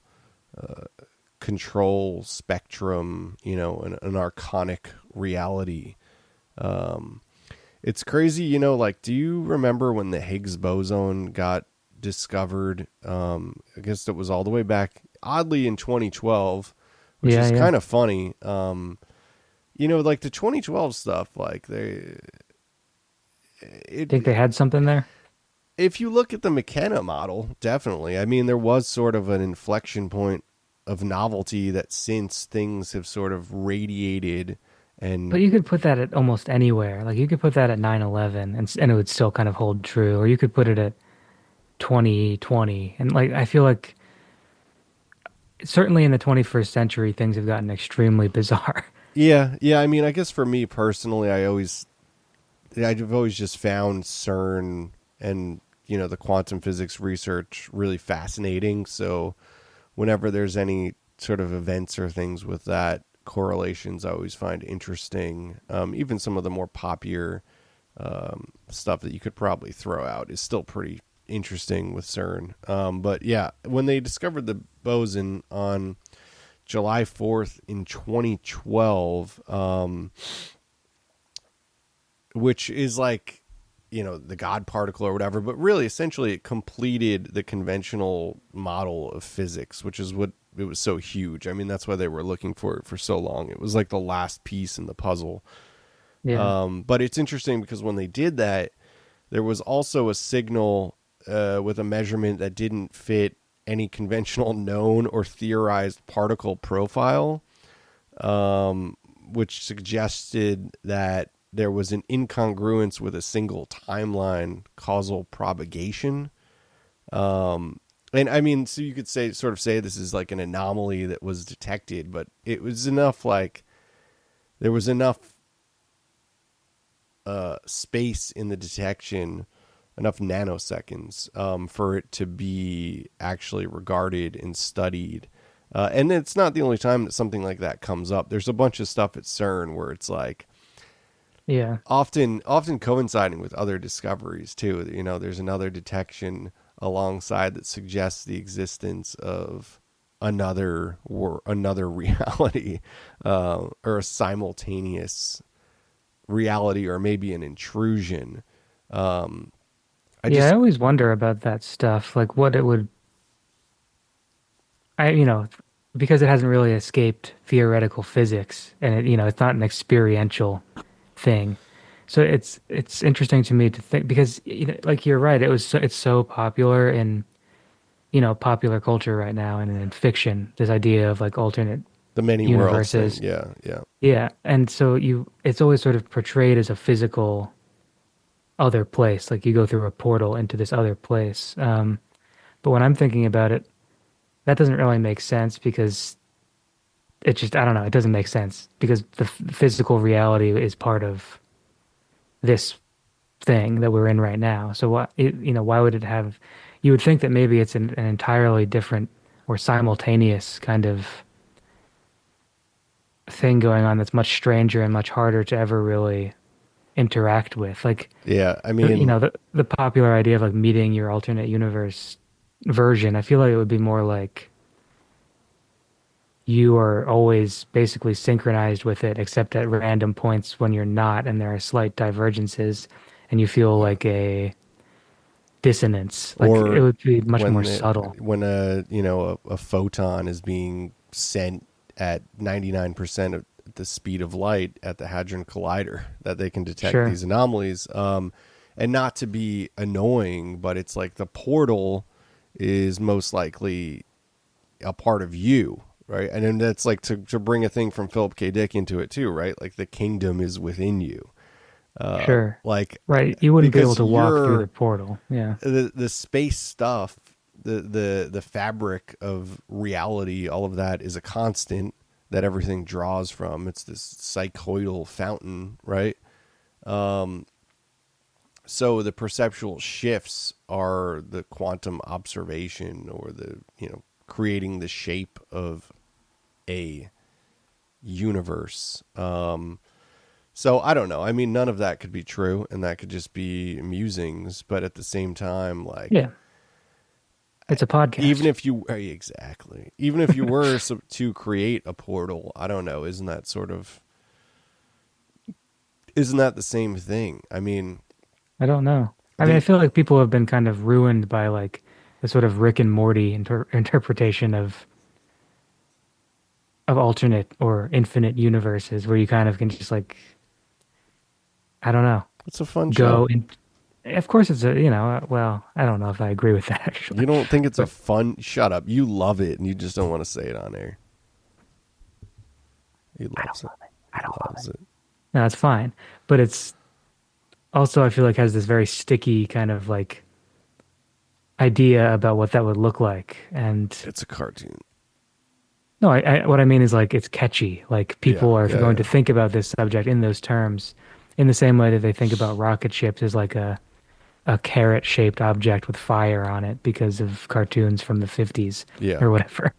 Speaker 2: control spectrum, an archonic reality. It's crazy, like, do you remember when the Higgs boson got discovered? I guess it was all the way back, oddly, in 2012, which
Speaker 1: Yeah,
Speaker 2: is
Speaker 1: yeah.
Speaker 2: kind of funny. Like the 2012 stuff, like
Speaker 1: Think they
Speaker 2: it,
Speaker 1: had something there?
Speaker 2: if you look at the McKenna model, definitely. I mean, there was sort of an inflection point of novelty that since things have sort of radiated
Speaker 1: But
Speaker 2: and
Speaker 1: you could put that at almost anywhere. Like you could put that at 9/11 and it would still kind of hold true. Or you could put it at 2020. And like I feel like certainly in the 21st century things have gotten extremely bizarre.
Speaker 2: yeah. I mean, I guess for me personally, I've always just found CERN and the quantum physics research really fascinating. So whenever there's any sort of events or things with that correlations, I always find interesting. Even some of the more popular stuff that you could probably throw out is still pretty interesting with CERN. But yeah, when they discovered the boson on July 4th in 2012, which is like, the God particle or whatever, but really essentially it completed the conventional model of physics, which is what it was so huge. I mean, that's why they were looking for it for so long. It was like the last piece in the puzzle.
Speaker 1: Yeah.
Speaker 2: But it's interesting because when they did that, there was also a signal with a measurement that didn't fit any conventional known or theorized particle profile, which suggested that there was an incongruence with a single timeline causal propagation. And I mean, so you could sort of say this is like an anomaly that was detected, but it was enough, like there was enough space in the detection, enough nanoseconds for it to be actually regarded and studied. And it's not the only time that something like that comes up. There's a bunch of stuff at CERN where it's like
Speaker 1: Yeah.
Speaker 2: often coinciding with other discoveries too. You know, there's another detection alongside that suggests the existence of another reality, or a simultaneous reality, or maybe an intrusion. Um, I
Speaker 1: Yeah, I
Speaker 2: just
Speaker 1: always wonder about that stuff, like what it would, I, because it hasn't really escaped theoretical physics and it's not an experiential thing. So it's interesting to me to think because like you're right, it's so popular in, popular culture right now and in fiction, this idea of like alternate
Speaker 2: the many worlds thing.
Speaker 1: universes.
Speaker 2: Yeah, yeah,
Speaker 1: Yeah, and so it's always sort of portrayed as a physical other place, like you go through a portal into this other place. But when I'm thinking about it, that doesn't really make sense because it just, I don't know, it doesn't make sense because the physical reality is part of this thing that we're in right now. So why would it have, you would think that maybe it's an entirely different or simultaneous kind of thing going on that's much stranger and much harder to ever really interact with. Like,
Speaker 2: yeah. I mean,
Speaker 1: the popular idea of like meeting your alternate universe version, I feel like it would be more like you are always basically synchronized with it, except at random points when you're not, and there are slight divergences, and you feel like a dissonance. Like it
Speaker 2: or
Speaker 1: would be much more subtle.
Speaker 2: when a photon is being sent at 99% of the speed of light at the Hadron Collider, that they can detect
Speaker 1: Sure,
Speaker 2: these anomalies. And not to be annoying, but it's like the portal is most likely a part of you, right? And then that's like to bring a thing from Philip K. Dick into it too, right? Like the kingdom is within you.
Speaker 1: sure.
Speaker 2: Like
Speaker 1: Right. You wouldn't be able
Speaker 2: because
Speaker 1: to walk through
Speaker 2: you're
Speaker 1: the portal. Yeah,
Speaker 2: the space stuff, the fabric of reality, all of that is a constant that everything draws from. It's this cycloidal fountain, right? So the perceptual shifts are the quantum observation, or the creating the shape of a universe. So I don't know. I mean, none of that could be true, and that could just be musings. But at the same time, like,
Speaker 1: yeah. It's a
Speaker 2: even
Speaker 1: podcast.
Speaker 2: if you exactly, even if you were to create a portal, I don't know. Isn't that the same thing? I mean,
Speaker 1: I don't know. I mean, I
Speaker 2: the
Speaker 1: feel like people have been kind of ruined by like the sort of Rick and Morty interpretation of alternate or infinite universes, where you kind of can just like, I don't know,
Speaker 2: it's a fun show.
Speaker 1: go in. Of course, it's a, well, I don't know if I agree with that
Speaker 2: You
Speaker 1: actually,
Speaker 2: don't think it's a
Speaker 1: but
Speaker 2: fun? Shut up. You love it, and you just don't want to say it on air. He
Speaker 1: I don't
Speaker 2: loves it.
Speaker 1: love it. I
Speaker 2: He
Speaker 1: don't love
Speaker 2: loves
Speaker 1: it.
Speaker 2: it.
Speaker 1: No, it's fine. But it's also, I feel like has this very sticky kind of like idea about what that would look like. And
Speaker 2: It's a cartoon.
Speaker 1: no, what I mean is like it's catchy. Like
Speaker 2: Yeah,
Speaker 1: people are
Speaker 2: yeah,
Speaker 1: going
Speaker 2: yeah.
Speaker 1: to think about this subject in those terms, in the same way that they think about rocket ships as like a carrot shaped object with fire on it because of cartoons from the 50s
Speaker 2: Yeah.
Speaker 1: or whatever.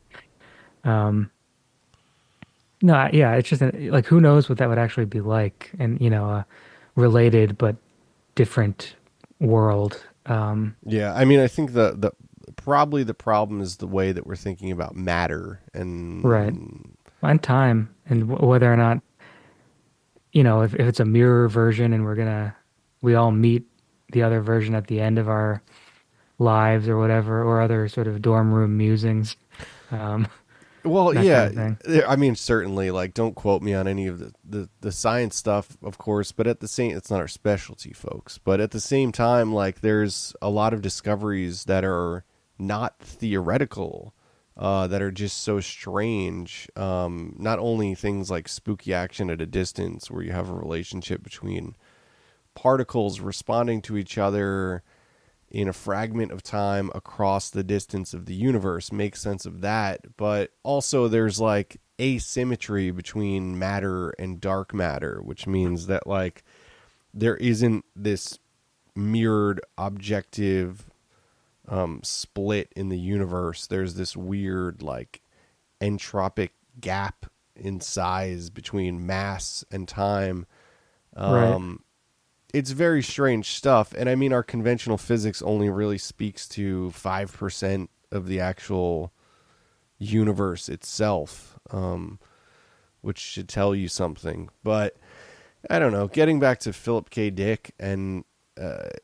Speaker 1: Um, no, yeah, it's just like who knows what that would actually be like, and a related but different world.
Speaker 2: Yeah, I mean, I think the probably the problem is the way that we're thinking about matter,
Speaker 1: Right.
Speaker 2: and
Speaker 1: And time, and whether or not, if it's a mirror version and we all meet the other version at the end of our lives or whatever, or other sort of dorm room musings, um,
Speaker 2: well,
Speaker 1: that kind
Speaker 2: yeah,
Speaker 1: of thing.
Speaker 2: I mean, certainly, like, don't quote me on any of the science stuff, of course, but at the same, it's not our specialty, folks. But at the same time, like, there's a lot of discoveries that are not theoretical, that are just so strange. Not only things like spooky action at a distance, where you have a relationship between particles responding to each other in a fragment of time across the distance of the universe, make sense of that. But also there's like asymmetry between matter and dark matter, which means that like there isn't this mirrored objective split in the universe. There's this weird like entropic gap in size between mass and time.
Speaker 1: Right.
Speaker 2: It's very strange stuff. And I mean, our conventional physics only really speaks to 5% of the actual universe itself, which should tell you something. But I don't know. Getting back to Philip K. Dick and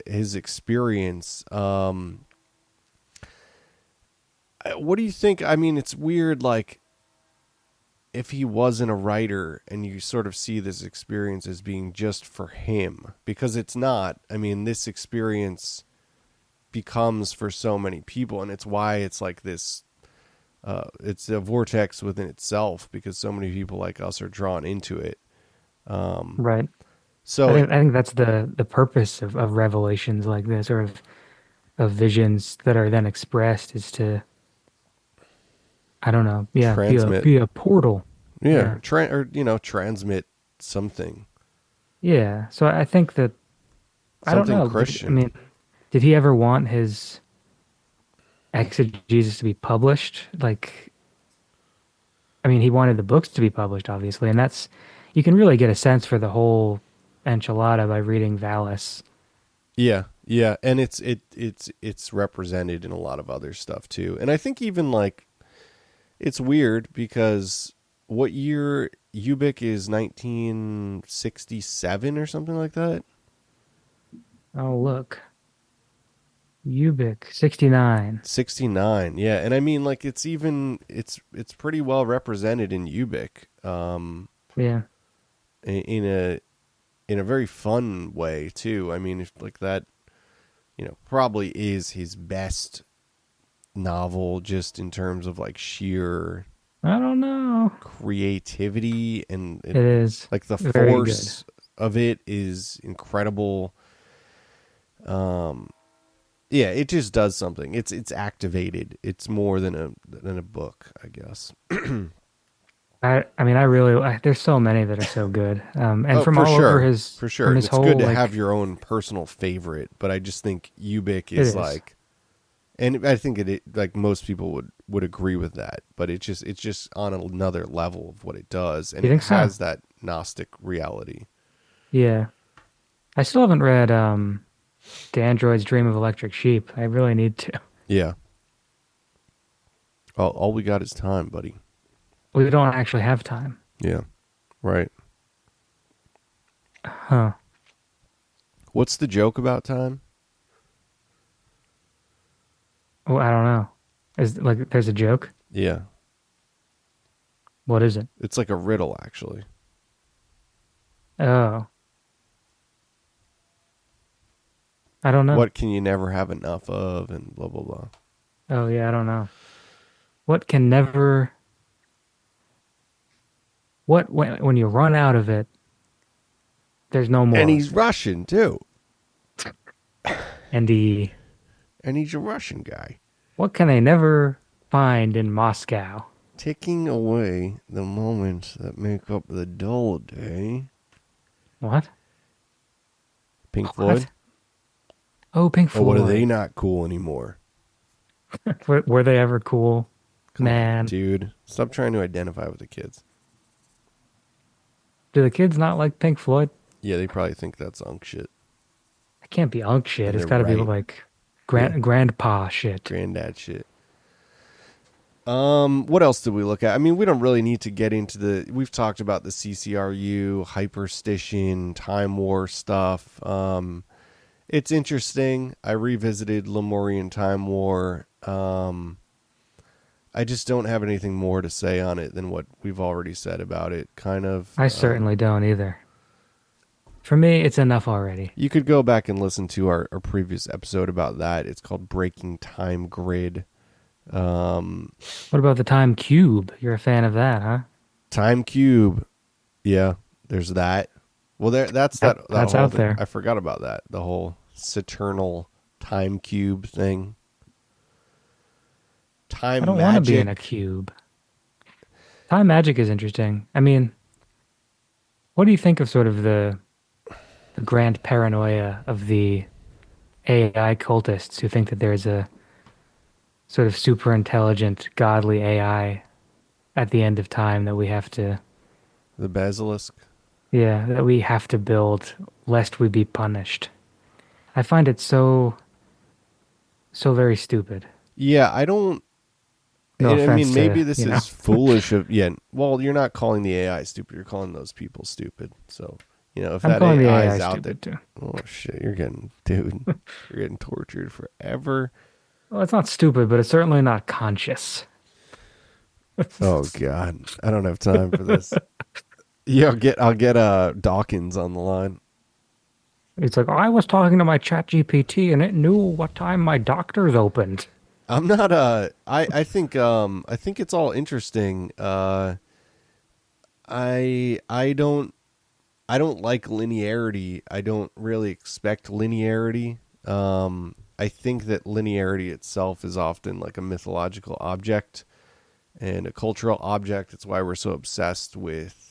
Speaker 2: his experience, what do you think? I mean, it's weird, like, if he wasn't a writer and you sort of see this experience as being just for him, because it's not. I mean, this experience becomes for so many people, and it's why it's like this, it's a vortex within itself, because so many people like us are drawn into it.
Speaker 1: Right.
Speaker 2: So
Speaker 1: I think that's the purpose of revelations like this, or of visions that are then expressed, is to, I don't know, yeah,
Speaker 2: transmit,
Speaker 1: be a portal.
Speaker 2: yeah,
Speaker 1: Yeah.
Speaker 2: or transmit something,
Speaker 1: Yeah. So I think that, I don't
Speaker 2: something
Speaker 1: know. I
Speaker 2: Christian.
Speaker 1: mean, did he ever want his exegesis to be published? Like, I mean, he wanted the books to be published, obviously, and that's, you can really get a sense for the whole enchilada by reading Valis.
Speaker 2: Yeah, yeah, and it's represented in a lot of other stuff too. And I think even like it's weird because what year Ubik is 1967 or something like that?
Speaker 1: Oh, look. Ubik, 69.
Speaker 2: 69. Yeah, and I mean like it's pretty well represented in Ubik.
Speaker 1: Yeah.
Speaker 2: In a very fun way too. I mean, if like that, probably is his best novel just in terms of like sheer
Speaker 1: I don't know.
Speaker 2: creativity and
Speaker 1: It is
Speaker 2: like the
Speaker 1: very good.
Speaker 2: force of it is incredible. Yeah, it just does something. It's activated. It's more than a book, I guess.
Speaker 1: I mean, I really, there's so many that are so good. And
Speaker 2: Oh,
Speaker 1: from
Speaker 2: for
Speaker 1: all over
Speaker 2: sure, for sure.
Speaker 1: from
Speaker 2: And
Speaker 1: his
Speaker 2: it's good
Speaker 1: whole,
Speaker 2: to have
Speaker 1: like,
Speaker 2: your own personal favorite, but I just think Ubik
Speaker 1: it
Speaker 2: is
Speaker 1: is.
Speaker 2: like, and I think it like most people would agree with that, but it's just on another level of what it does, and
Speaker 1: You
Speaker 2: it
Speaker 1: think so?
Speaker 2: has that Gnostic reality.
Speaker 1: Yeah. I still haven't read, The Android's Dream of Electric Sheep. I really need to.
Speaker 2: Yeah. All we got is time, buddy.
Speaker 1: We don't actually have time.
Speaker 2: Yeah. Right.
Speaker 1: Huh.
Speaker 2: What's the joke about time?
Speaker 1: Oh, I don't know. Is like, there's a joke?
Speaker 2: Yeah.
Speaker 1: What is it?
Speaker 2: It's like a riddle, actually.
Speaker 1: Oh, I don't know.
Speaker 2: What can you never have enough of, and blah, blah, blah.
Speaker 1: Oh, yeah, I don't know. What can never, when you run out of it, there's no
Speaker 2: And
Speaker 1: more.
Speaker 2: he's Russian, too.
Speaker 1: And
Speaker 2: And he's a Russian guy.
Speaker 1: what can they never find in Moscow?
Speaker 2: Taking away the moments that make up the dull day.
Speaker 1: What?
Speaker 2: Pink
Speaker 1: What?
Speaker 2: Floyd?
Speaker 1: Oh, Pink
Speaker 2: Or what are
Speaker 1: Floyd.
Speaker 2: they not cool anymore?
Speaker 1: Were they ever cool?
Speaker 2: Come on,
Speaker 1: Man,
Speaker 2: dude. Stop trying to identify with the kids.
Speaker 1: do the kids not like Pink Floyd?
Speaker 2: Yeah, they probably think that's unk shit.
Speaker 1: It can't be unk shit.
Speaker 2: And
Speaker 1: It's
Speaker 2: they're
Speaker 1: got to be
Speaker 2: right.
Speaker 1: like
Speaker 2: Yeah.
Speaker 1: grandpa shit.
Speaker 2: Granddad shit. What else did we look at? I mean, we don't really need to get into we've talked about the CCRU, hyperstition, time war stuff. It's interesting. I revisited Lemurian Time War. I just don't have anything more to say on it than what we've already said about it. Kind of.
Speaker 1: I certainly don't either. For me, it's enough already.
Speaker 2: You could go back and listen to our previous episode about that. It's called Breaking Time Grid.
Speaker 1: What about the time cube? You're a fan of that, huh?
Speaker 2: Time Cube. Yeah, there's that. Well, that's
Speaker 1: Yep,
Speaker 2: that
Speaker 1: that's
Speaker 2: whole
Speaker 1: out
Speaker 2: thing.
Speaker 1: there.
Speaker 2: I forgot about that. The whole Saturnal Time Cube thing.
Speaker 1: I
Speaker 2: Time
Speaker 1: don't want to be in
Speaker 2: magic.
Speaker 1: a cube. Time magic is interesting. I mean, what do you think of sort of the grand paranoia of the AI cultists who think that there's a sort of super intelligent, godly AI at the end of time that we have to,
Speaker 2: The basilisk.
Speaker 1: yeah, that we have to build lest we be punished. I find it so very stupid.
Speaker 2: Yeah, I don't.
Speaker 1: No
Speaker 2: I
Speaker 1: offense
Speaker 2: mean, maybe
Speaker 1: to,
Speaker 2: this is foolish. Of yeah. Well, you're not calling the AI stupid. You're calling those people stupid. So if
Speaker 1: I'm
Speaker 2: that
Speaker 1: calling the
Speaker 2: AI
Speaker 1: AI
Speaker 2: is out there,
Speaker 1: stupid too.
Speaker 2: oh shit, dude, you're getting tortured forever.
Speaker 1: Well, it's not stupid, but it's certainly not conscious.
Speaker 2: Oh god, I don't have time for this. Yeah, I'll get Dawkins on the line.
Speaker 1: It's like, I was talking to my chat GPT and it knew what time my doctor's opened.
Speaker 2: I'm not I think it's all interesting. I don't like linearity. I don't really expect linearity. I think that linearity itself is often like a mythological object and a cultural object. It's why we're so obsessed with,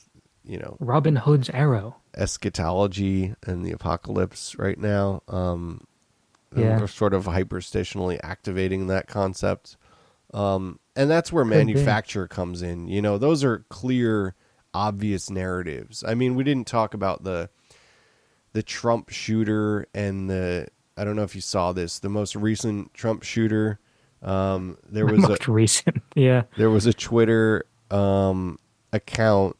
Speaker 1: Robin Hood's arrow.
Speaker 2: eschatology and the apocalypse right now. And
Speaker 1: Yeah,
Speaker 2: we're sort of hyperstationally activating that concept. And that's where
Speaker 1: could be.
Speaker 2: manufacture comes in. Those are clear, obvious narratives. I mean, we didn't talk about the Trump shooter and the I don't know if you saw this, the most recent Trump shooter. There
Speaker 1: The
Speaker 2: was a
Speaker 1: most recent. Yeah,
Speaker 2: there was a Twitter account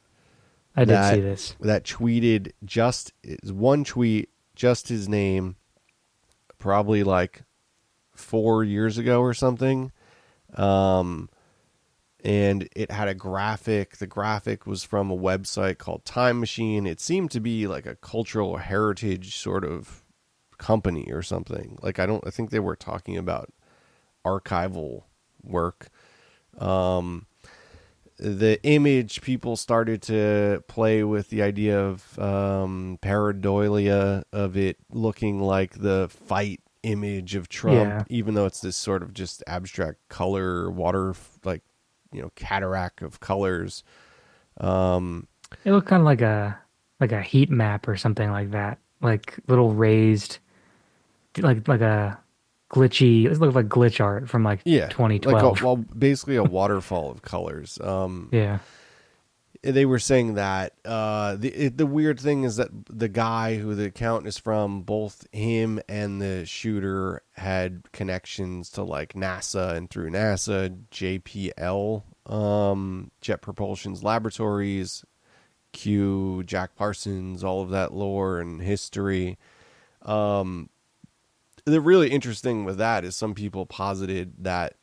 Speaker 1: I did see
Speaker 2: that
Speaker 1: this.
Speaker 2: tweeted just one tweet, just his name, probably like 4 years ago or something. Um, and it had a graphic. The graphic was from a website called Time Machine. It seemed to be like a cultural heritage sort of company or something. Like I think they were talking about archival work. The image, people started to play with the idea of pareidolia, of it looking like the fight image of Trump,
Speaker 1: Yeah,
Speaker 2: even though it's this sort of just abstract color, water, like, cataract of colors. Um,
Speaker 1: it looked kind of like a heat map or something like that. Like little raised, like a glitchy. It looked like glitch art from like
Speaker 2: yeah, like
Speaker 1: 2012.
Speaker 2: basically a waterfall of colors.
Speaker 1: Yeah,
Speaker 2: They were saying that the weird thing is that the guy who the account is from, both him and the shooter had connections to like NASA, and through NASA, JPL, Jet Propulsion's laboratories, Q, Jack Parsons, all of that lore and history. The really interesting with that is some people posited that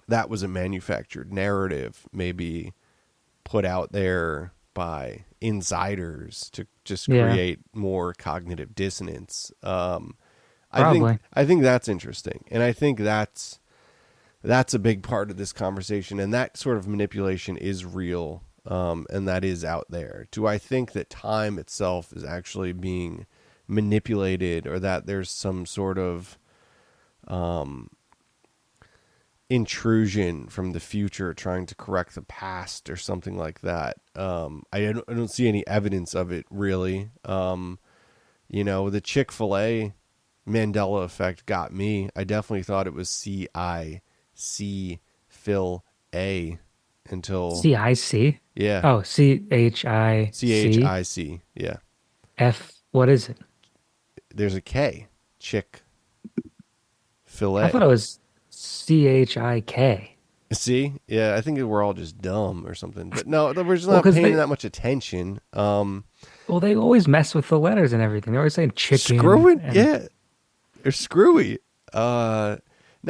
Speaker 2: that was a manufactured narrative, maybe put out there by insiders to just
Speaker 1: yeah,
Speaker 2: create more cognitive dissonance.
Speaker 1: probably.
Speaker 2: I think that's interesting, and I think that's a big part of this conversation, and that sort of manipulation is real, and that is out there. Do I think that time itself is actually being manipulated, or that there's some sort of intrusion from the future trying to correct the past or something like that? I don't see any evidence of it, really. The Chick-fil-A Mandela effect got me. I definitely thought it was CIC Phil A until,
Speaker 1: CIC.
Speaker 2: yeah,
Speaker 1: Oh, CHIC.
Speaker 2: CHIC. Yeah.
Speaker 1: F. What is it?
Speaker 2: There's a K. Chick Fil
Speaker 1: I
Speaker 2: A.
Speaker 1: thought it was CHIK.
Speaker 2: See? Yeah, I think we're all just dumb or something. But no, we're just
Speaker 1: Well,
Speaker 2: not
Speaker 1: because
Speaker 2: paying
Speaker 1: they
Speaker 2: that much attention.
Speaker 1: they always mess with the letters and everything. They're always saying chicken
Speaker 2: Screwing,
Speaker 1: and
Speaker 2: yeah, they're screwy. No,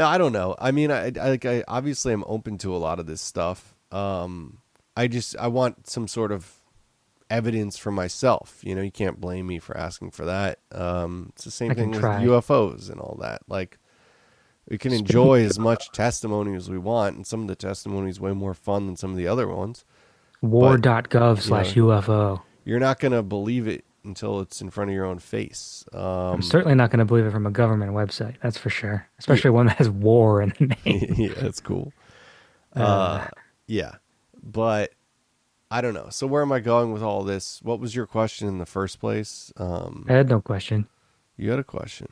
Speaker 2: I don't know. I mean, I obviously I'm open to a lot of this stuff. I want some sort of evidence for myself. You can't blame me for asking for that. It's the same
Speaker 1: I can
Speaker 2: thing with
Speaker 1: try.
Speaker 2: UFOs and all that. Like, we can
Speaker 1: Speaking
Speaker 2: enjoy as much testimony as we want, and some of the testimony is way more fun than some of the other ones. But
Speaker 1: war.gov
Speaker 2: you
Speaker 1: slash
Speaker 2: know,
Speaker 1: UFO.
Speaker 2: you're not gonna believe it until it's in front of your own face.
Speaker 1: I'm certainly not going to believe it from a government website. That's for sure.
Speaker 2: Yeah,
Speaker 1: Especially one that has war in the name.
Speaker 2: yeah, that's cool.
Speaker 1: Uh,
Speaker 2: Yeah, but I don't know. So where am I going with all this? What was your question in the first place?
Speaker 1: I had no question.
Speaker 2: You had a question.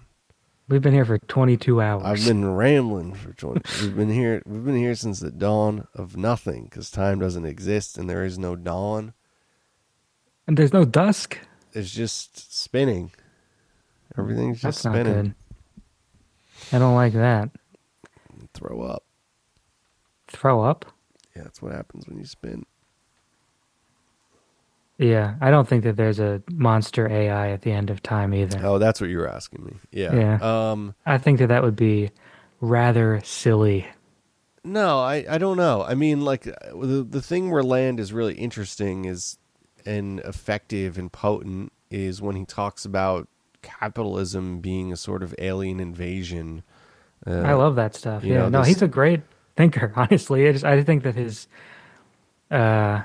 Speaker 1: We've been here for 22
Speaker 2: I've
Speaker 1: hours.
Speaker 2: been rambling for 20. We've been here. We've been here since the dawn of nothing, because time doesn't exist and there is no dawn.
Speaker 1: And there's no dusk.
Speaker 2: It's just spinning. Everything's just
Speaker 1: That's not
Speaker 2: spinning.
Speaker 1: good. I don't like that.
Speaker 2: Throw up.
Speaker 1: Throw up?
Speaker 2: Yeah, that's what happens when you spin.
Speaker 1: Yeah, I don't think that there's a monster AI at the end of time either.
Speaker 2: Oh, that's what you were asking me. Yeah.
Speaker 1: Yeah, I think that that would be rather silly.
Speaker 2: No, I don't know. I mean, like the thing where Land is really interesting is and effective and potent is when he talks about capitalism being a sort of alien invasion.
Speaker 1: I
Speaker 2: Uh,
Speaker 1: love that stuff.
Speaker 2: you
Speaker 1: Yeah,
Speaker 2: know
Speaker 1: no,
Speaker 2: this.
Speaker 1: he's a great thinker, honestly. I think that his uh,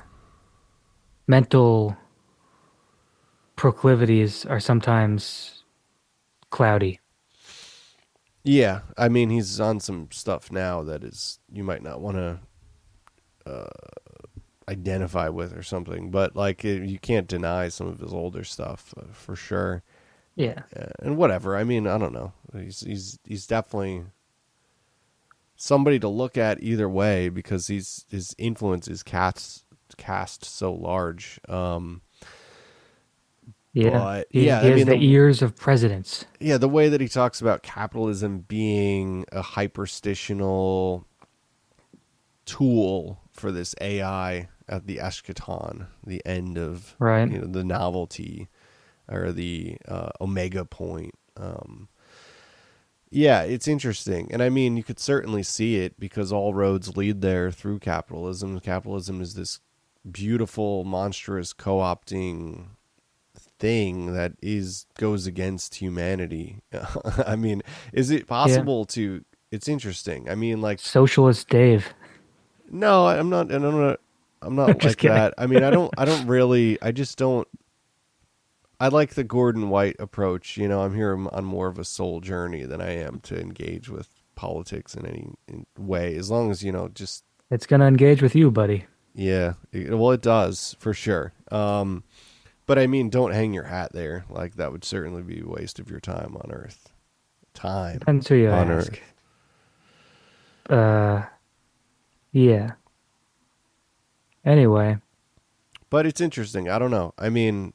Speaker 1: mental proclivities are sometimes cloudy.
Speaker 2: Yeah, I mean he's on some stuff now that is you might not want to identify with or something, but like you can't deny some of his older stuff for sure.
Speaker 1: Yeah,
Speaker 2: And whatever. I mean, I don't know. He's definitely somebody to look at either way because his influence is cast so large.
Speaker 1: yeah.
Speaker 2: But
Speaker 1: He
Speaker 2: yeah,
Speaker 1: he
Speaker 2: I
Speaker 1: has
Speaker 2: mean
Speaker 1: the ears of presidents.
Speaker 2: the way that he talks about capitalism being a hyperstitional tool for this AI at the eschaton, the end of
Speaker 1: Right.
Speaker 2: the novelty or the omega point. Yeah, it's interesting. And I mean, you could certainly see it because all roads lead there through capitalism. Capitalism is this beautiful, monstrous co-opting thing that goes against humanity. I mean, is it
Speaker 1: Yeah.
Speaker 2: possible to it's interesting. I mean, like
Speaker 1: Socialist Dave.
Speaker 2: no, I'm not and I'm
Speaker 1: I'm
Speaker 2: not
Speaker 1: just
Speaker 2: like
Speaker 1: kidding.
Speaker 2: that. I mean, I don't really I just don't I like the Gordon White approach. I'm here on more of a soul journey than I am to engage with politics in any way. As long as just
Speaker 1: It's gonna engage with you, buddy.
Speaker 2: yeah, well, it does for sure. But I mean, don't hang your hat there. Like that would certainly be a waste of your time on Earth. Time
Speaker 1: Depends who you
Speaker 2: on
Speaker 1: ask.
Speaker 2: Earth.
Speaker 1: Uh, yeah. Anyway,
Speaker 2: But it's interesting. I don't know. I mean,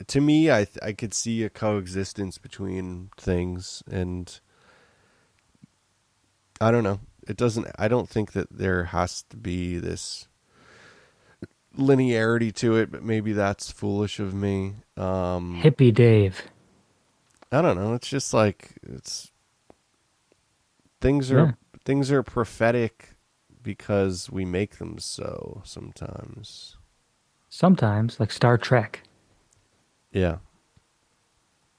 Speaker 2: to me, I could see a coexistence between things, and I don't know. It doesn't. I don't think that there has to be this linearity to it, but maybe that's foolish of me.
Speaker 1: hippie Dave.
Speaker 2: I don't know. It's just like it's things
Speaker 1: Yeah.
Speaker 2: are things are prophetic because we make them so sometimes.
Speaker 1: Sometimes, like Star Trek
Speaker 2: Yeah.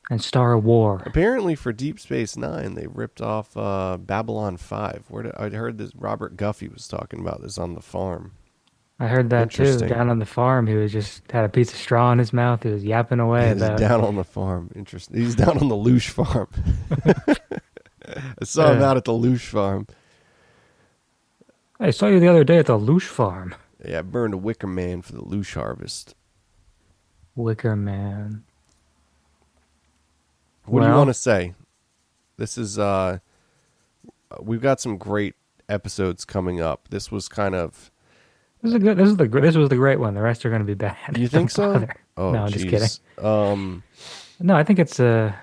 Speaker 1: and Star War.
Speaker 2: Apparently, for Deep Space Nine, they ripped off Babylon 5. I heard this. Robert Guffey was talking about this on the farm.
Speaker 1: I heard that too.
Speaker 2: Interesting.
Speaker 1: Down on the farm, he was just had a piece of straw in his mouth. He was yapping away
Speaker 2: He's
Speaker 1: about.
Speaker 2: down on the farm. Interesting. He's down on the Loosh farm. I saw him
Speaker 1: Uh,
Speaker 2: out at the Loosh farm.
Speaker 1: I saw you the other day at the Loosh farm.
Speaker 2: Yeah, I burned a wicker man for the Loosh harvest.
Speaker 1: Wicker Man.
Speaker 2: What do you want
Speaker 1: Well,
Speaker 2: to say? This is we've got some great episodes coming up. This was kind of
Speaker 1: this is a good. This was the great one. The rest are going to be bad.
Speaker 2: you think
Speaker 1: Don't
Speaker 2: so?
Speaker 1: bother.
Speaker 2: Oh,
Speaker 1: No, I'm just kidding.
Speaker 2: jeez.
Speaker 1: No, I think it's I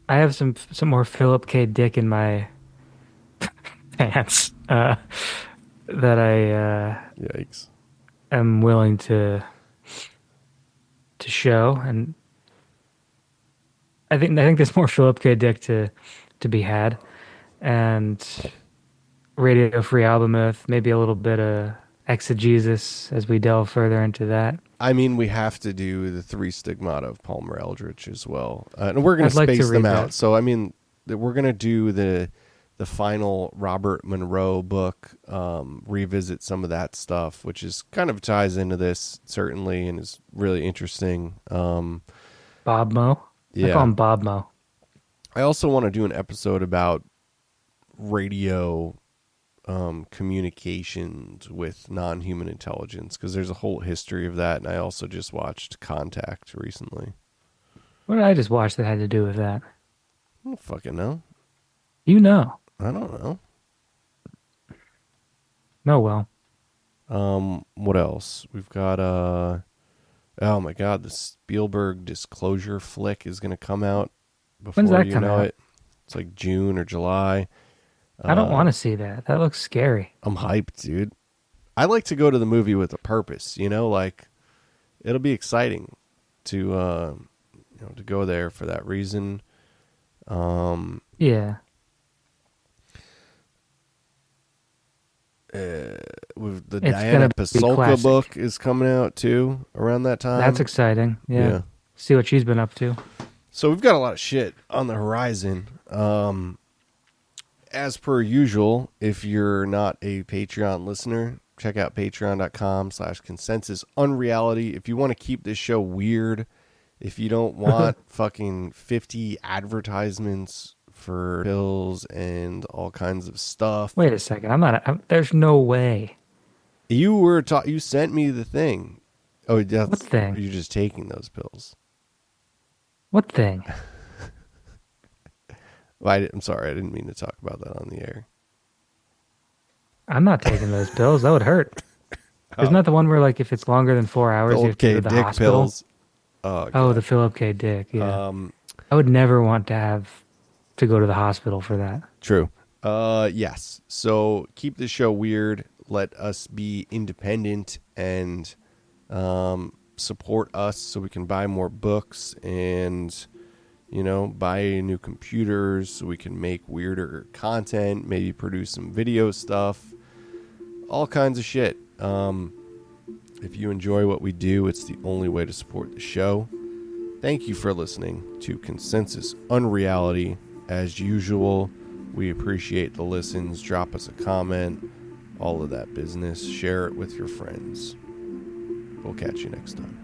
Speaker 1: have some more Philip K. Dick in my pants that I
Speaker 2: Yikes.
Speaker 1: am willing to show, and I think there's more Philip K. Dick to be had, and Radio Free Albemuth, maybe a little bit of Exegesis as we delve further into that.
Speaker 2: I mean, we have to do the three stigmata of Palmer Eldritch as well, and we're going
Speaker 1: I'd
Speaker 2: to
Speaker 1: like to
Speaker 2: space them
Speaker 1: read
Speaker 2: out.
Speaker 1: that.
Speaker 2: So, I mean, we're going to do the final Robert Monroe book, revisit some of that stuff, which is kind of ties into this certainly, and is really interesting.
Speaker 1: Bob Mo. I call
Speaker 2: Yeah,
Speaker 1: him Bob Mo.
Speaker 2: I also want to do an episode about radio communications with non-human intelligence, because there's a whole history of that. And I also just watched Contact recently.
Speaker 1: What did I just watch that had to do with that?
Speaker 2: I don't fucking know.
Speaker 1: You know.
Speaker 2: I don't know.
Speaker 1: No, well.
Speaker 2: What else? We've got oh my god, the Spielberg Disclosure flick is gonna come out
Speaker 1: When's
Speaker 2: before
Speaker 1: that
Speaker 2: you
Speaker 1: come
Speaker 2: know
Speaker 1: out?
Speaker 2: it. It's like June or July.
Speaker 1: I don't want to see that. That looks scary.
Speaker 2: I'm hyped, dude. I like to go to the movie with a purpose, like it'll be exciting to to go there for that reason.
Speaker 1: Yeah.
Speaker 2: With the
Speaker 1: It's
Speaker 2: Diana
Speaker 1: gonna be
Speaker 2: Pasulka
Speaker 1: classic.
Speaker 2: book is coming out too around that time.
Speaker 1: That's exciting. Yeah. See what she's been up to.
Speaker 2: So we've got a lot of shit on the horizon. As per usual, if you're not a Patreon listener, check out patreon.com/consensusunreality. If you want to keep this show weird, if you don't want fucking 50 advertisements for pills and all kinds of stuff.
Speaker 1: Wait a second. There's no way.
Speaker 2: You sent me the thing. Oh, that's,
Speaker 1: What thing?
Speaker 2: you're just taking those pills.
Speaker 1: What thing?
Speaker 2: I'm sorry, I didn't mean to talk about that on the air.
Speaker 1: I'm not taking those pills. That would hurt. Isn't that the one where, like, if it's longer than 4 hours, you have to go to the
Speaker 2: Dick
Speaker 1: hospital?
Speaker 2: pills.
Speaker 1: Oh, the Philip K. Dick. Yeah.
Speaker 2: Um,
Speaker 1: I would never want to have to go to the hospital for that.
Speaker 2: True. Yes. So keep the show weird. Let us be independent and support us so we can buy more books and, buy new computers so we can make weirder content, maybe produce some video stuff, all kinds of shit. If you enjoy what we do, it's the only way to support the show. Thank you for listening to Consensus Unreality. As usual, we appreciate the listens. Drop us a comment, all of that business. Share it with your friends. We'll catch you next time.